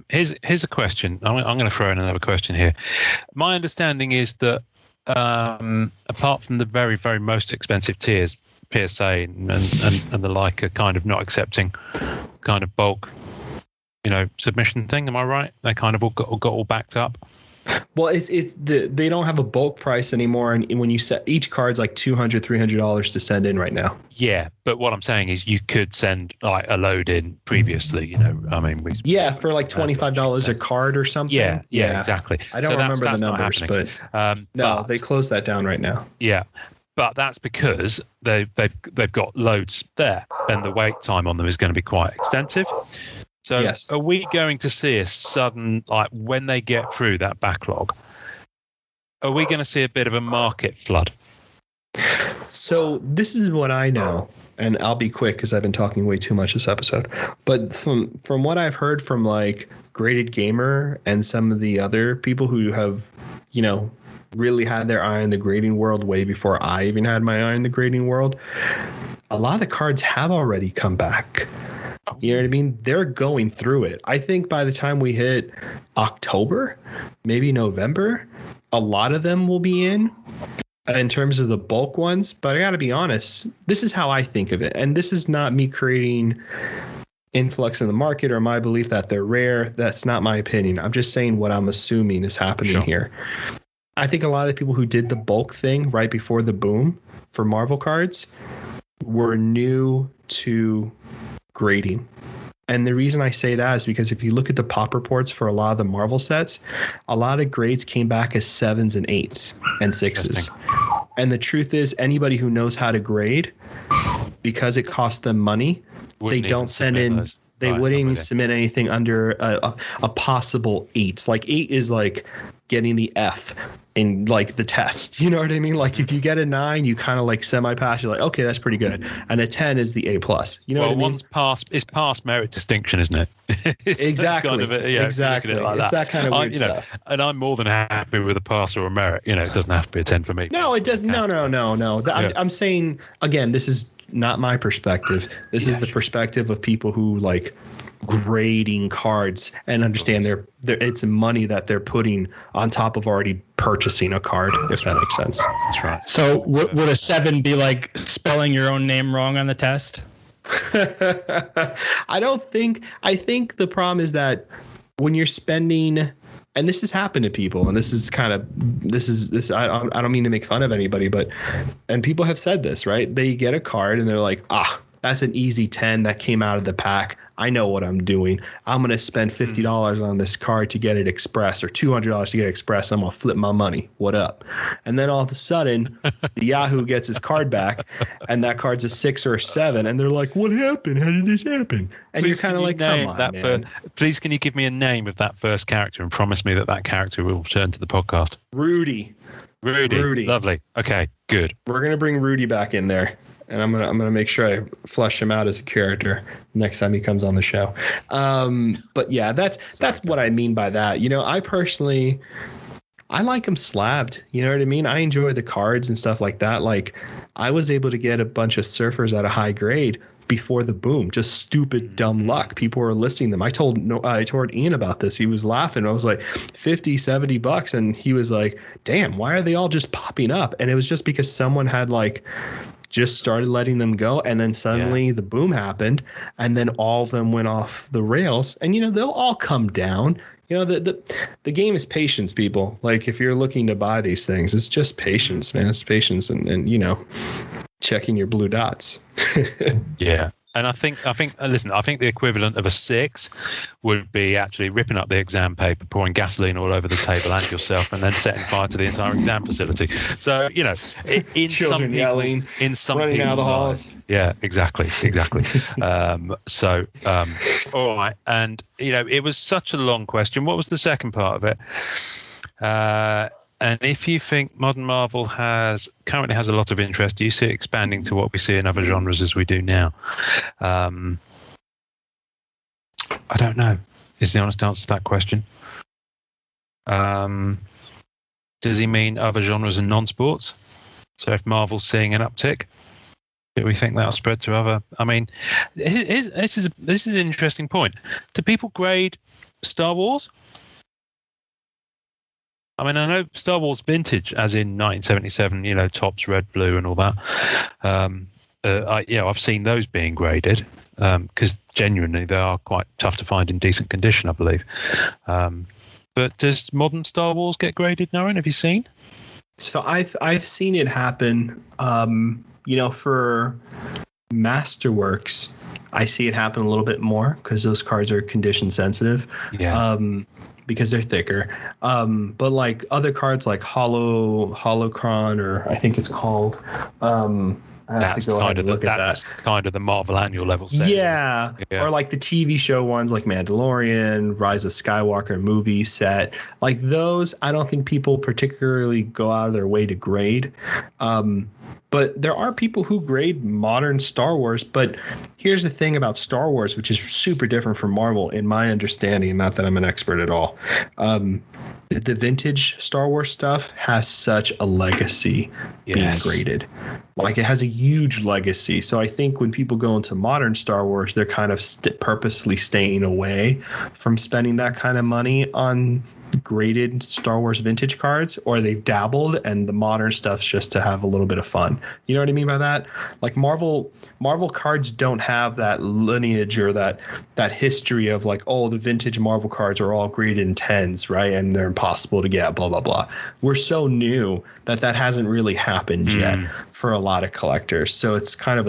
here's a question. I'm going to throw in another question here. My understanding is that apart from the very, very most expensive tiers, PSA and the like are kind of not accepting kind of bulk submission thing. Am I right? They kind of all got all backed up. Well, they don't have a bulk price anymore, and when you set each card's like $200, $300 to send in right now. Yeah, but what I'm saying is you could send like a load in previously. For like $25 a card or something. Yeah, exactly. I don't remember the numbers, but no, they closed that down right now. Yeah. But that's because they've got loads there, and the wait time on them is going to be quite extensive. So yes. Are we going to see a sudden, like when they get through that backlog, are we going to see a bit of a market flood? So this is what I know, and I'll be quick because I've been talking way too much this episode. But from what I've heard from like Graded Gamer and some of the other people who have, really had their eye on the grading world way before I even had my eye on the grading world, a lot of the cards have already come back. You know what I mean? They're going through it. I think by the time we hit October, maybe November, a lot of them will be in terms of the bulk ones. But I got to be honest, this is how I think of it. And this is not me creating influx in the market or my belief that they're rare. That's not my opinion. I'm just saying what I'm assuming is happening here. I think a lot of the people who did the bulk thing right before the boom for Marvel cards were new to grading. And the reason I say that is because if you look at the pop reports for a lot of the Marvel sets, a lot of grades came back as 7s and 8s and 6s. And the truth is, anybody who knows how to grade, because it costs them money, they don't send in those. They wouldn't even submit anything under a possible 8. Like 8 is like getting the F in like the test. You know what I mean? Like if you get a 9, you kind of like semi-pass. You're like, okay, that's pretty good. And a 10 is the A+. You know what I mean? One's past merit distinction, isn't it? Exactly. Kind of exactly. It's that kind of weird stuff. And I'm more than happy with a pass or a merit. It doesn't have to be a 10 for me. No, it doesn't. No. I'm saying, again, this is not my perspective. This is the perspective of people who like grading cards and understand it's money that they're putting on top of already purchasing a card, if that makes sense. That's right. So would a 7 be like spelling your own name wrong on the test? I think the problem is that when you're spending, and this has happened to people, and this I don't mean to make fun of anybody, and people have said this, right? They get a card and they're like, that's an easy 10 that came out of the pack. I know what I'm doing. I'm going to spend $50 on this card to get it express, or $200 to get it express. I'm going to flip my money. What up? And then all of a sudden, the Yahoo gets his card back, and that card's a 6 or a 7. And they're like, what happened? How did this happen? And you're kind of like, come on, man. Please, can you give me a name of that first character and promise me that character will return to the podcast? Rudy. Lovely. Okay, good. We're going to bring Rudy back in there. And I'm gonna make sure I flush him out as a character next time he comes on the show. But yeah, that's what I mean by that. You know, I personally, I like them slabbed. You know what I mean? I enjoy the cards and stuff like that. Like, I was able to get a bunch of surfers at a high grade before the boom. Just stupid, dumb luck. People were listing them. I told Ian about this. He was laughing. I was like, $50-$70, and he was like, damn, why are they all just popping up? And it was just because someone had like just started letting them go, and then suddenly the boom happened, and then all of them went off the rails. And, you know, they'll all come down. You know, the game is patience, people. Like, if you're looking to buy these things, it's just patience, man. It's patience and you know, checking your blue dots. Yeah. And I think the equivalent of a 6 would be actually ripping up the exam paper, pouring gasoline all over the table and yourself, and then setting fire to the entire exam facility. So, you know, in children yelling, in some running out of the halls. Yeah, exactly. All right. And, you know, it was such a long question. What was the second part of it? And if you think modern Marvel currently has a lot of interest, do you see it expanding to what we see in other genres as we do now? I don't know, is the honest answer to that question. Does he mean other genres and non-sports? So if Marvel's seeing an uptick, do we think that'll spread to other? I mean, this is an interesting point. Do people grade Star Wars? I mean, I know Star Wars Vintage, as in 1977, you know, tops, red, blue, and all that. I've seen those being graded because genuinely they are quite tough to find in decent condition, I believe. But does modern Star Wars get graded, Noren? Have you seen? So I've seen it happen. You know, for Masterworks, I see it happen a little bit more because those cards are condition sensitive. Yeah. Because they're thicker. But like other cards like Holocron, or I think it's called. I have to go ahead and look at that. That's kind of the Marvel annual level set. Yeah. Or like the TV show ones like Mandalorian, Rise of Skywalker movie set. Like those, I don't think people particularly go out of their way to grade. But there are people who grade modern Star Wars. But here's the thing about Star Wars, which is super different from Marvel, in my understanding, not that I'm an expert at all. The vintage Star Wars stuff has such a legacy being graded. Like, it has a huge legacy. So I think when people go into modern Star Wars, they're kind of purposely staying away from spending that kind of money on graded Star Wars vintage cards, or they've dabbled, and the modern stuff's just to have a little bit of fun. You know what I mean by that? Like Marvel cards don't have that lineage or that history of like, oh, the vintage Marvel cards are all graded in 10s, right? And they're impossible to get, blah, blah, blah. We're so new that hasn't really happened yet for a lot of collectors. So it's kind of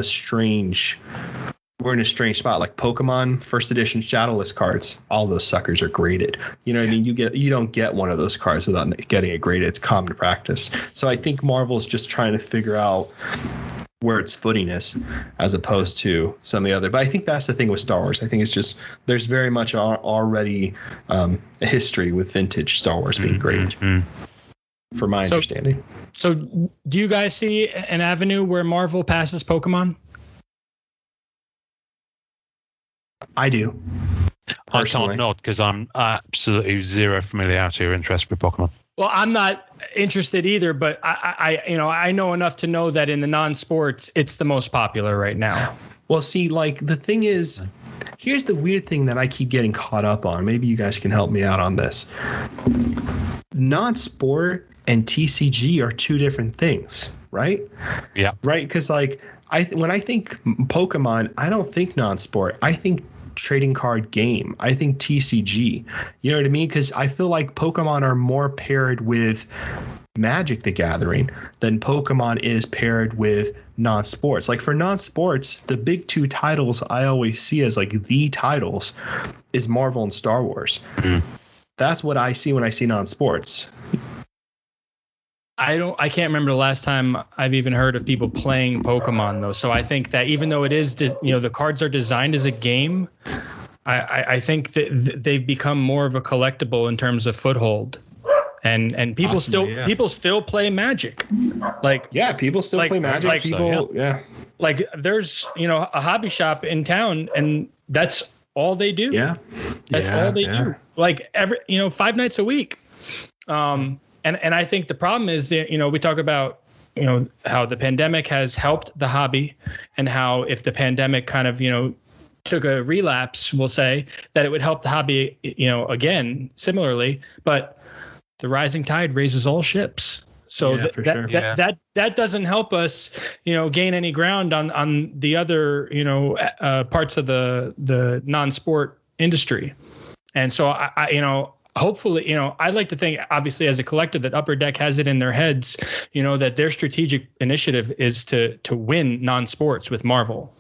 we're in a strange spot. Like Pokemon first edition Shadowless cards, all those suckers are graded. You know what I mean? You don't get one of those cards without getting it graded. It's common practice. So I think Marvel's just trying to figure out where its footing is, as opposed to some of the other. But I think that's the thing with Star Wars. I think it's just there's very much already a history with vintage Star Wars being graded. From my understanding. So do you guys see an avenue where Marvel passes Pokemon? I do. Personally. I can't nod because I'm absolutely zero familiarity or interest with Pokemon. Well, I'm not interested either, but I know enough to know that in the non-sports, it's the most popular right now. Well, see, like the thing is, here's the weird thing that I keep getting caught up on. Maybe you guys can help me out on this. Non-sport and TCG are two different things, right? Yeah. Right? Because like when I think Pokemon, I don't think non-sport. I think trading card game. I think TCG. You know what I mean? Because I feel like Pokemon are more paired with Magic the Gathering than Pokemon is paired with non-sports. Like for non-sports, the big two titles I always see as like the titles is Marvel and Star Wars. That's what I see when I see non-sports. I can't remember the last time I've even heard of people playing Pokemon though. So I think that even though it is, the cards are designed as a game, I think that they've become more of a collectible in terms of foothold. And people people still play Magic. Like people still play Magic. Like there's a hobby shop in town, and that's all they do. That's all they do. Like 5 nights a week. And I think the problem is that, we talk about, how the pandemic has helped the hobby, and how if the pandemic kind of, took a relapse, we'll say that it would help the hobby, again, similarly. But the rising tide raises all ships. So that doesn't help us, gain any ground on the other, parts of the non-sport industry. And so I hopefully, I'd like to think, obviously, as a collector, that Upper Deck has it in their heads, that their strategic initiative is to win non-sports with Marvel.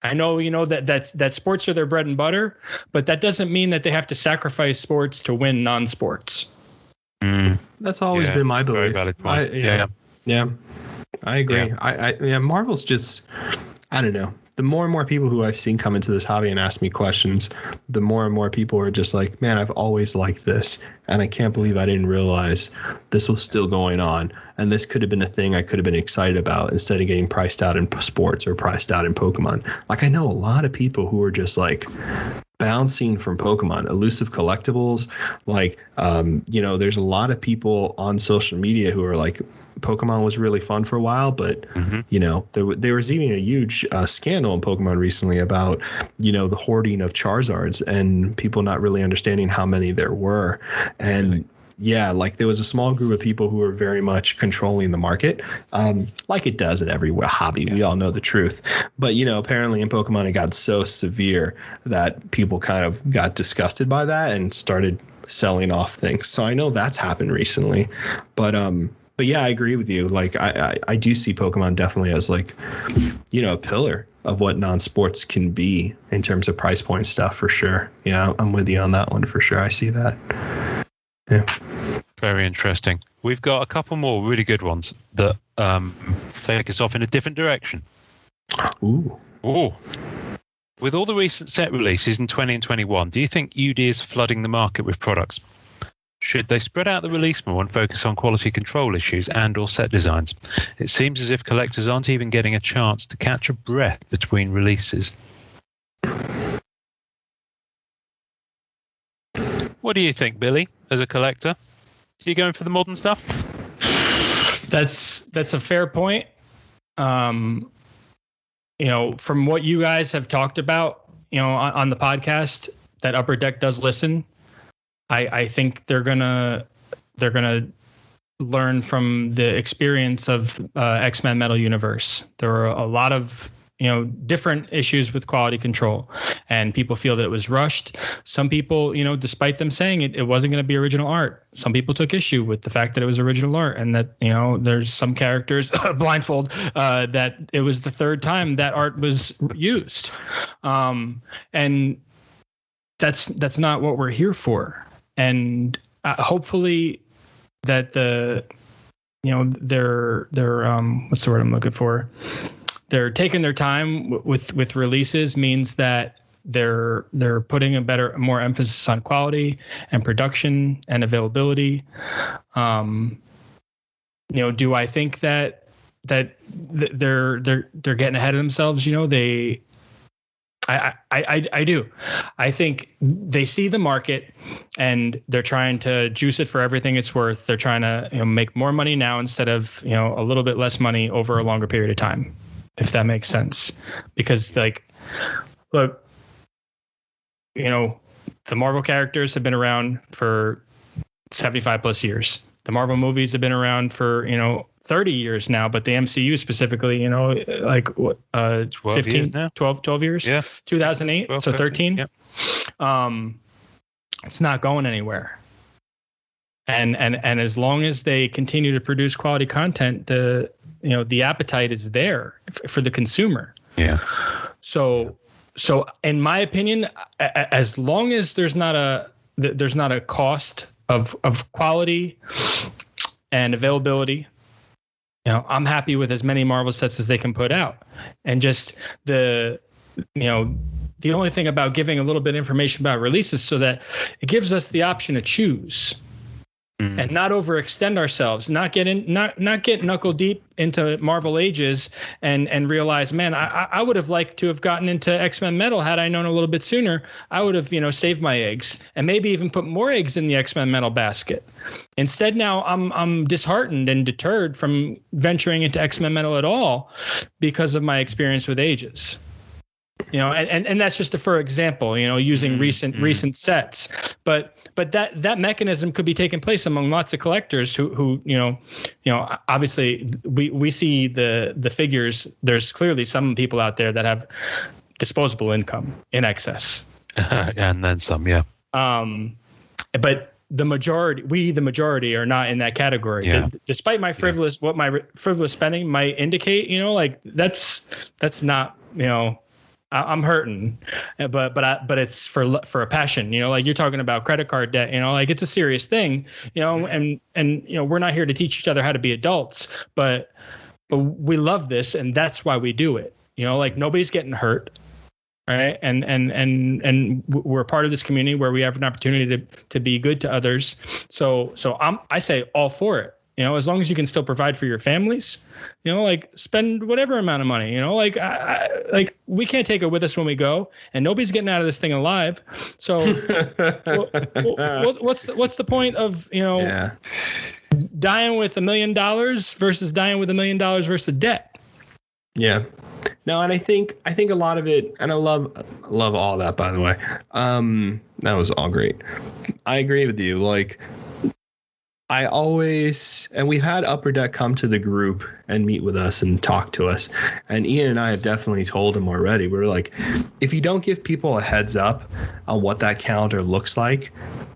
I know, that sports are their bread and butter, but that doesn't mean that they have to sacrifice sports to win non-sports. That's always been my belief. Very valid point. I agree. Marvel's just, I don't know. The more and more people who I've seen come into this hobby and ask me questions, the more and more people are just like, man, I've always liked this. And I can't believe I didn't realize this was still going on. And this could have been a thing I could have been excited about instead of getting priced out in sports or priced out in Pokemon. Like I know a lot of people who are just like bouncing from Pokemon, elusive collectibles. Like, there's a lot of people on social media who are like, Pokemon was really fun for a while, but there was even a huge scandal in Pokemon recently about the hoarding of Charizards and people not really understanding how many there were. And there was a small group of people who were very much controlling the market, like it does in every hobby. We all know the truth. But, apparently in Pokemon, it got so severe that people kind of got disgusted by that and started selling off things. So I know that's happened recently. But yeah, I agree with you. Like I do see Pokemon definitely as like, a pillar of what non-sports can be in terms of price point stuff for sure. Yeah, I'm with you on that one for sure. I see that. Yeah. Very interesting. We've got a couple more really good ones that take us off in a different direction. Ooh. With all the recent set releases in 20 and 21, do you think UD is flooding the market with products? Should they spread out the release more and focus on quality control issues and or set designs? It seems as if collectors aren't even getting a chance to catch a breath between releases. What do you think, Billy, as a collector? Are you going for the modern stuff? That's a fair point. From what you guys have talked about, on the podcast, that Upper Deck does listen. I think they're gonna learn from the experience of X-Men Metal Universe. There were a lot of different issues with quality control, and people feel that it was rushed. Some people, despite them saying it wasn't going to be original art, some people took issue with the fact that it was original art, and that there's some characters blindfold that it was the third time that art was used, and that's not what we're here for. And hopefully that they're what's the word I'm looking for? They're taking their time with releases means that they're putting more emphasis on quality and production and availability. Do I think that they're getting ahead of themselves? I do. I think they see the market and they're trying to juice it for everything it's worth. They're trying to make more money now instead of a little bit less money over a longer period of time, if that makes sense. Because look, the Marvel characters have been around for 75 plus years. The Marvel movies have been around for 30 years now, but the MCU specifically, like 12 15, years now. 12 years. Yeah. 2008. 12, so 13. Yeah. It's not going anywhere. And as long as they continue to produce quality content, the appetite is there for the consumer. Yeah. So in my opinion, as long as there's not a cost of quality and availability, I'm happy with as many Marvel sets as they can put out. And just the only thing about giving a little bit of information about releases so that it gives us the option to choose. And not overextend ourselves, not get knuckle deep into Marvel Ages and realize, man, I would have liked to have gotten into X-Men Metal had I known a little bit sooner. I would have, saved my eggs and maybe even put more eggs in the X-Men Metal basket. Instead, now I'm disheartened and deterred from venturing into X-Men Metal at all because of my experience with Ages. And that's just for example, using recent sets, but that mechanism could be taking place among lots of collectors who obviously we see the figures. There's clearly some people out there that have disposable income in excess, and then some, yeah. But the majority are not in that category. Yeah. Despite my frivolous spending might indicate, like that's not, I'm hurting, but it's for a passion, like you're talking about credit card debt, like it's a serious thing, and we're not here to teach each other how to be adults, but we love this, and that's why we do it. Like nobody's getting hurt, right? And we're a part of this community where we have an opportunity to be good to others. So I say all for it. As long as you can still provide for your families, like spend whatever amount of money, like we can't take it with us when we go, and nobody's getting out of this thing alive. So what's the point of, dying with $1 million versus dying with $1 million versus debt? Yeah. No, and I think a lot of it, and I love all that, by the way. That was all great. I agree with you. Like, I always, and we've had Upper Deck come to the group and meet with us and talk to us. And Ian and I have definitely told him already. We're like, if you don't give people a heads up on what that calendar looks like,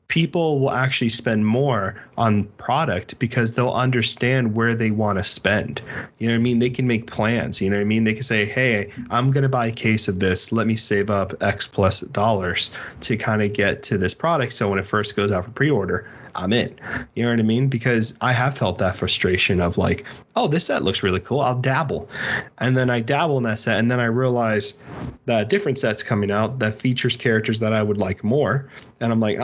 people will actually spend more on product because they'll understand where they want to spend. You know what I mean? They can make plans. You know what I mean? They can say, hey, I'm going to buy a case of this. Let me save up X plus dollars to kind of get to this product. So when it first goes out for pre-order, I'm in. You know what I mean? Because I have felt that frustration of like, oh, this set looks really cool. I'll dabble. And then I dabble in that set. And then I realize that a different set's coming out that features characters that I would like more. And I'm like,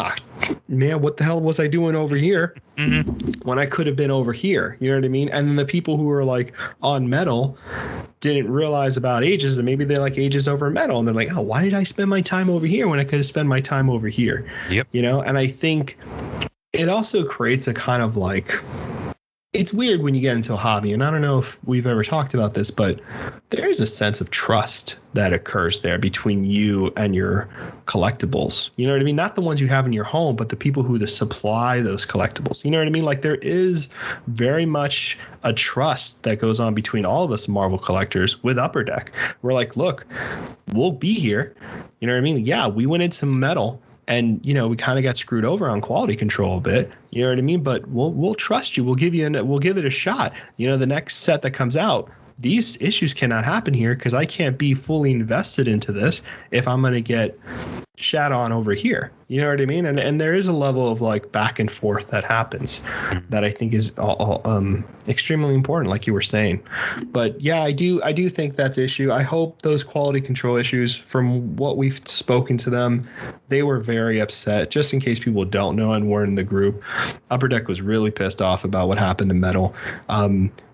man, what the hell was I doing over here when I could have been over here? You know what I mean? And then the people who are like on Metal didn't realize about Ages, and maybe they like Ages over Metal. And they're like, oh, why did I spend my time over here when I could have spent my time over here? Yep. And I think it also creates a kind of like, it's weird when you get into a hobby, and I don't know if we've ever talked about this, but there is a sense of trust that occurs there between you and your collectibles. You know what I mean? Not the ones you have in your home, but the people who supply those collectibles. You know what I mean? Like there is very much a trust that goes on between all of us Marvel collectors with Upper Deck. We're like, look, we'll be here. You know what I mean? Yeah, we went into Metal. And, we kind of got screwed over on quality control a bit. You know what I mean? But we'll trust you. We'll give it a shot. The next set that comes out, these issues cannot happen here because I can't be fully invested into this if I'm going to get shat on over here. You know what I mean? And there is a level of like back and forth that happens that I think is extremely important, like you were saying. But yeah, I do think that's the issue. I hope those quality control issues, from what we've spoken to them, they were very upset. Just in case people don't know and weren't in the group, Upper Deck was really pissed off about what happened to Metal.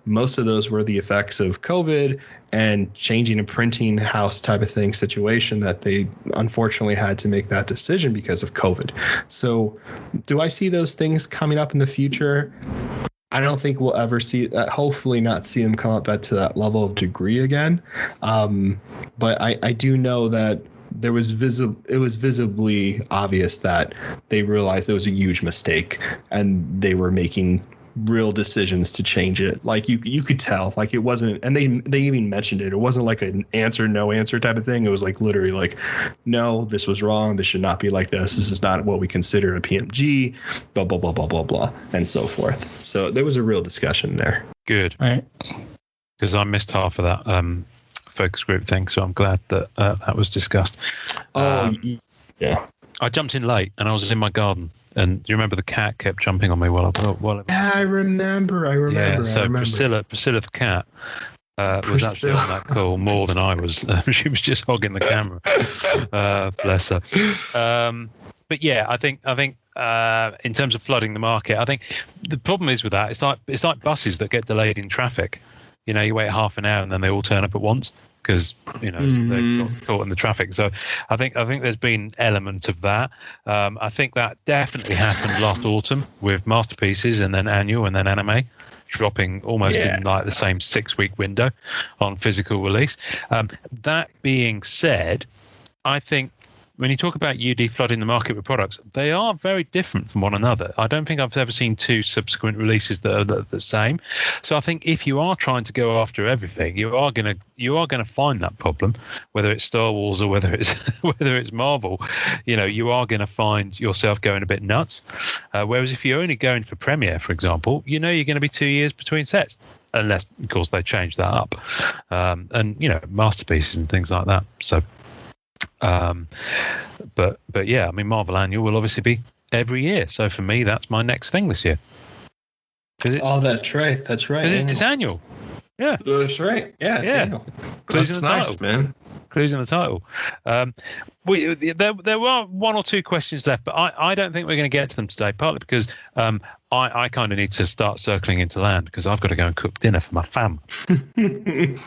Most of those were the effects of COVID and changing a printing house type of thing situation that they unfortunately had to make that decision because of COVID. So do I see those things coming up in the future? I don't think we'll ever see that. Hopefully not see them come up to that level of degree again. But I do know that it was visibly obvious that they realized there was a huge mistake and they were making real decisions to change it. Like you could tell, like it wasn't, and they even mentioned it. It wasn't like an answer, no answer type of thing. It was like literally like, no, this was wrong. This should not be like this. This is not what we consider a PMG, blah, blah, blah, blah, blah, blah, and so forth. So there was a real discussion there. Good. Right. Because I missed half of that focus group thing. So I'm glad that that was discussed. Yeah. I jumped in late and I was in my garden. And do you remember the cat kept jumping on me while Yeah, I remember. Yeah, so Priscilla the cat was actually on that call more than I was. She was just hogging the camera. Bless her. But yeah, I think in terms of flooding the market, I think the problem is with that, it's like buses that get delayed in traffic. You know, you wait half an hour and then they all turn up at once because, you know, they got caught in the traffic. So I think there's been element of that. I think that definitely happened last autumn with Masterpieces and then Annual and then Anime dropping almost in like the same 6-week window on physical release. That being said, I think when you talk about UD flooding the market with products, they are very different from one another. I don't think I've ever seen two subsequent releases that are the same. So I think if you are trying to go after everything, you are gonna find that problem, whether it's Star Wars or whether it's Marvel. You know, you are gonna find yourself going a bit nuts. Whereas if you're only going for Premiere, for example, you know you're going to be 2 years between sets, unless of course they change that up, and you know, Masterpieces and things like that. So. But yeah, I mean, Marvel Annual will obviously be every year. So for me, that's my next thing this year. That's right. It's annual. Yeah, that's right. Yeah, it's annual. Clues in the title, man. Clues in the title. There were one or two questions left, but I don't think we're going to get to them today. Partly because I kind of need to start circling into land because I've got to go and cook dinner for my fam,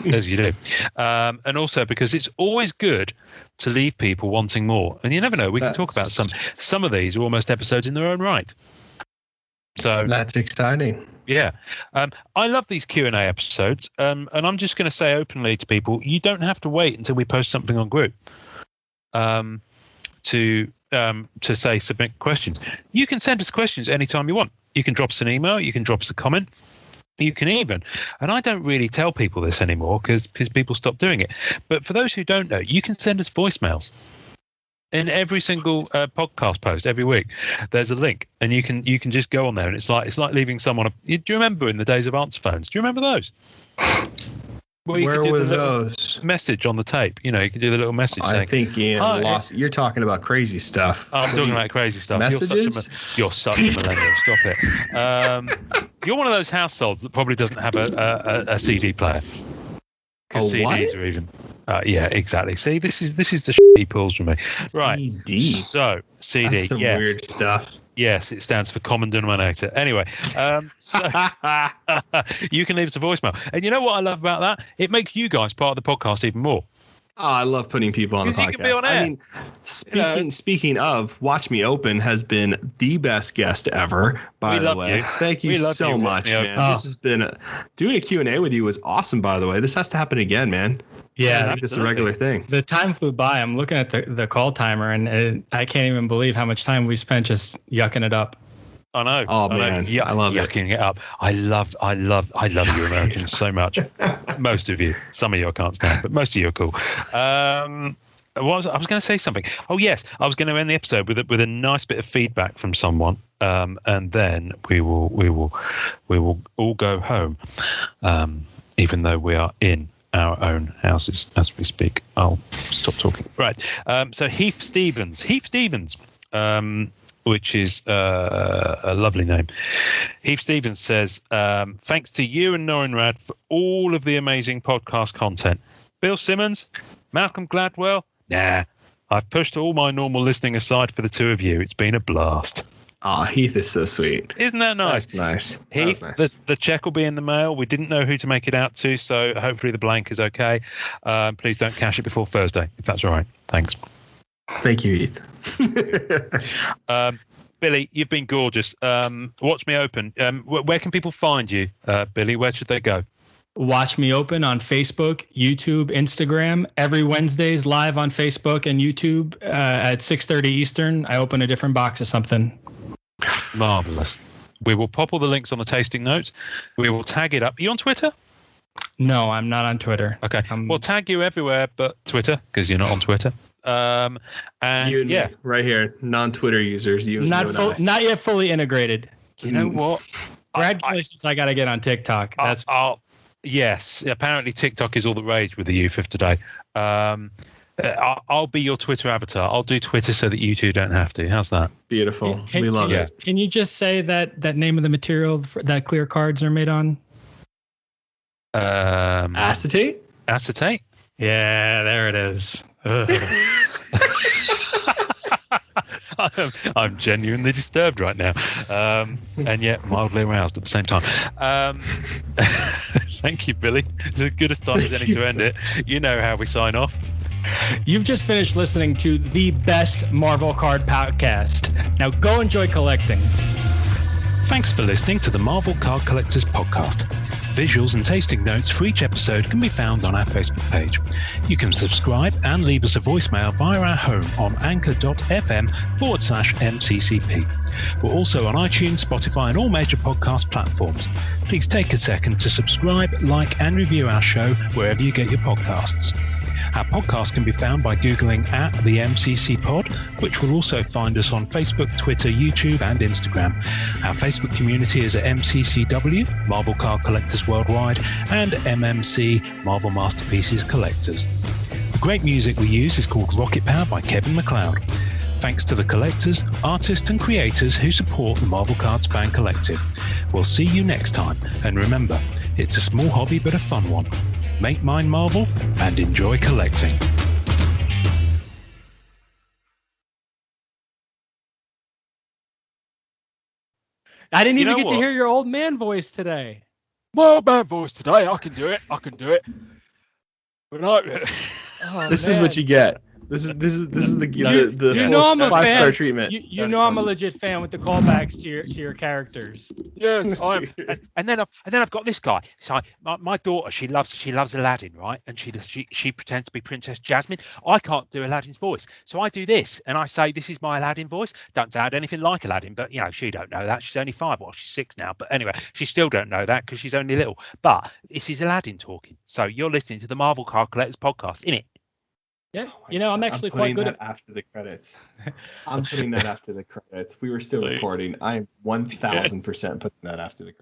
as you do, and also because it's always good to leave people wanting more. And you never know. We can talk about some of these are almost episodes in their own right. So that's exciting. Yeah. I love these Q&A episodes. And I'm just going to say openly to people, you don't have to wait until we post something on group to say submit questions. You can send us questions anytime you want. You can drop us an email. You can drop us a comment. You can even, and I don't really tell people this anymore because people stop doing it. But for those who don't know, you can send us voicemails. In every single podcast post every week, there's a link, and you can just go on there, and it's like leaving someone. Do you remember in the days of answer phones? Do you remember those? Where were those? Message on the tape. You know, you can do the little message. I think Ian lost. You're talking about crazy stuff. I'm talking about crazy stuff. Messages? You're such a millennial. Stop it. You're one of those households that probably doesn't have a CD player. Because CDs are even. Yeah, exactly. See, this is the shit he pulls from me. Right. CD. So CD. That's some weird stuff. Yes, it stands for common denominator. Anyway, so you can leave us a voicemail, and you know what I love about that? It makes you guys part of the podcast even more. Oh, I love putting people on the podcast. You can be on air. I mean, speaking of, Watch Me Open has been the best guest ever. By the way, thank you so much, man. This has been doing a Q&A with you was awesome. By the way, this has to happen again, man. Yeah, make this a regular thing. The time flew by. I'm looking at the call timer, and I can't even believe how much time we spent just yucking it up. I know. Oh man, I love yucking it up. I love you Americans so much. Most of you. Some of you I can't stand, but most of you are cool. I was going to say something. Oh yes, I was going to end the episode with a nice bit of feedback from someone, and then we will all go home, even though we are in our own houses as we speak. I'll stop talking. Right. So Heath Stevens. Which is a lovely name. Heath Stevens says, thanks to you and Norinrad for all of the amazing podcast content. Bill Simmons, Malcolm Gladwell, nah, I've pushed all my normal listening aside for the two of you. It's been a blast. Oh, Heath is so sweet. Isn't that nice? That's nice. Heath, nice. The check will be in the mail. We didn't know who to make it out to, so hopefully the blank is okay. Please don't cash it before Thursday, if that's all right. Thanks. Thank you, Heath. Billy, you've been gorgeous. Watch Me Open. Where can people find you, Billy? Where should they go? Watch Me Open on Facebook, YouTube, Instagram. Every Wednesdays live on Facebook and YouTube at 6:30 Eastern. I open a different box of something. Marvelous. We will pop all the links on the tasting notes. We will tag it up. Are you on Twitter? No, I'm not on Twitter. Okay. We'll tag you everywhere but Twitter, because you're not on Twitter. And you and me, right here, non-Twitter users. Not yet fully integrated. You know what? Congratulations! I got to get on TikTok. Yes. Apparently, TikTok is all the rage with the youth of today. I'll be your Twitter avatar. I'll do Twitter so that you two don't have to. How's that? Beautiful. We love it. Can you just say that name of the material that clear cards are made on? Acetate. Acetate. Yeah, there it is. I'm genuinely disturbed right now, and yet mildly aroused at the same time. Thank you, Billy. It's as good a time as any to end it. You know how we sign off. You've just finished listening to the best Marvel card podcast. Now go enjoy collecting. Thanks for listening to the Marvel Card Collectors Podcast. Visuals and tasting notes for each episode can be found on our Facebook page. You can subscribe and leave us a voicemail via our home on anchor.fm/MCCP. We're also on iTunes, Spotify, and all major podcast platforms. Please take a second to subscribe, like, and review our show wherever you get your podcasts. Our podcast can be found by Googling at the MCC Pod, which will also find us on Facebook, Twitter, YouTube, and Instagram. Our Facebook community is at MCCW, Marvel Card Collectors Worldwide, and MMC, Marvel Masterpieces Collectors. The great music we use is called Rocket Power by Kevin MacLeod. Thanks to the collectors, artists, and creators who support the Marvel Cards Fan Collective. We'll see you next time, and remember, it's a small hobby but a fun one. Make mine Marvel and enjoy collecting. I didn't even get to hear your old man voice today. My old man voice today. I can do it. But this is what you get. This is the I'm a 5-star treatment. You know I'm a legit fan with the callbacks to your characters. Yes, and then I've got this guy. So my daughter, she loves Aladdin, right? And she pretends to be Princess Jasmine. I can't do Aladdin's voice, so I do this, and I say this is my Aladdin voice. Don't sound anything like Aladdin, but she don't know that. She's only 5. Well, she's 6 now, but anyway, she still don't know that because she's only little. But this is Aladdin talking. So you're listening to the Marvel Card Collectors Podcast, innit? Yeah, I'm actually quite good after the credits. I'm putting that after the credits. We were still recording. I am 1,000% putting that after the credits.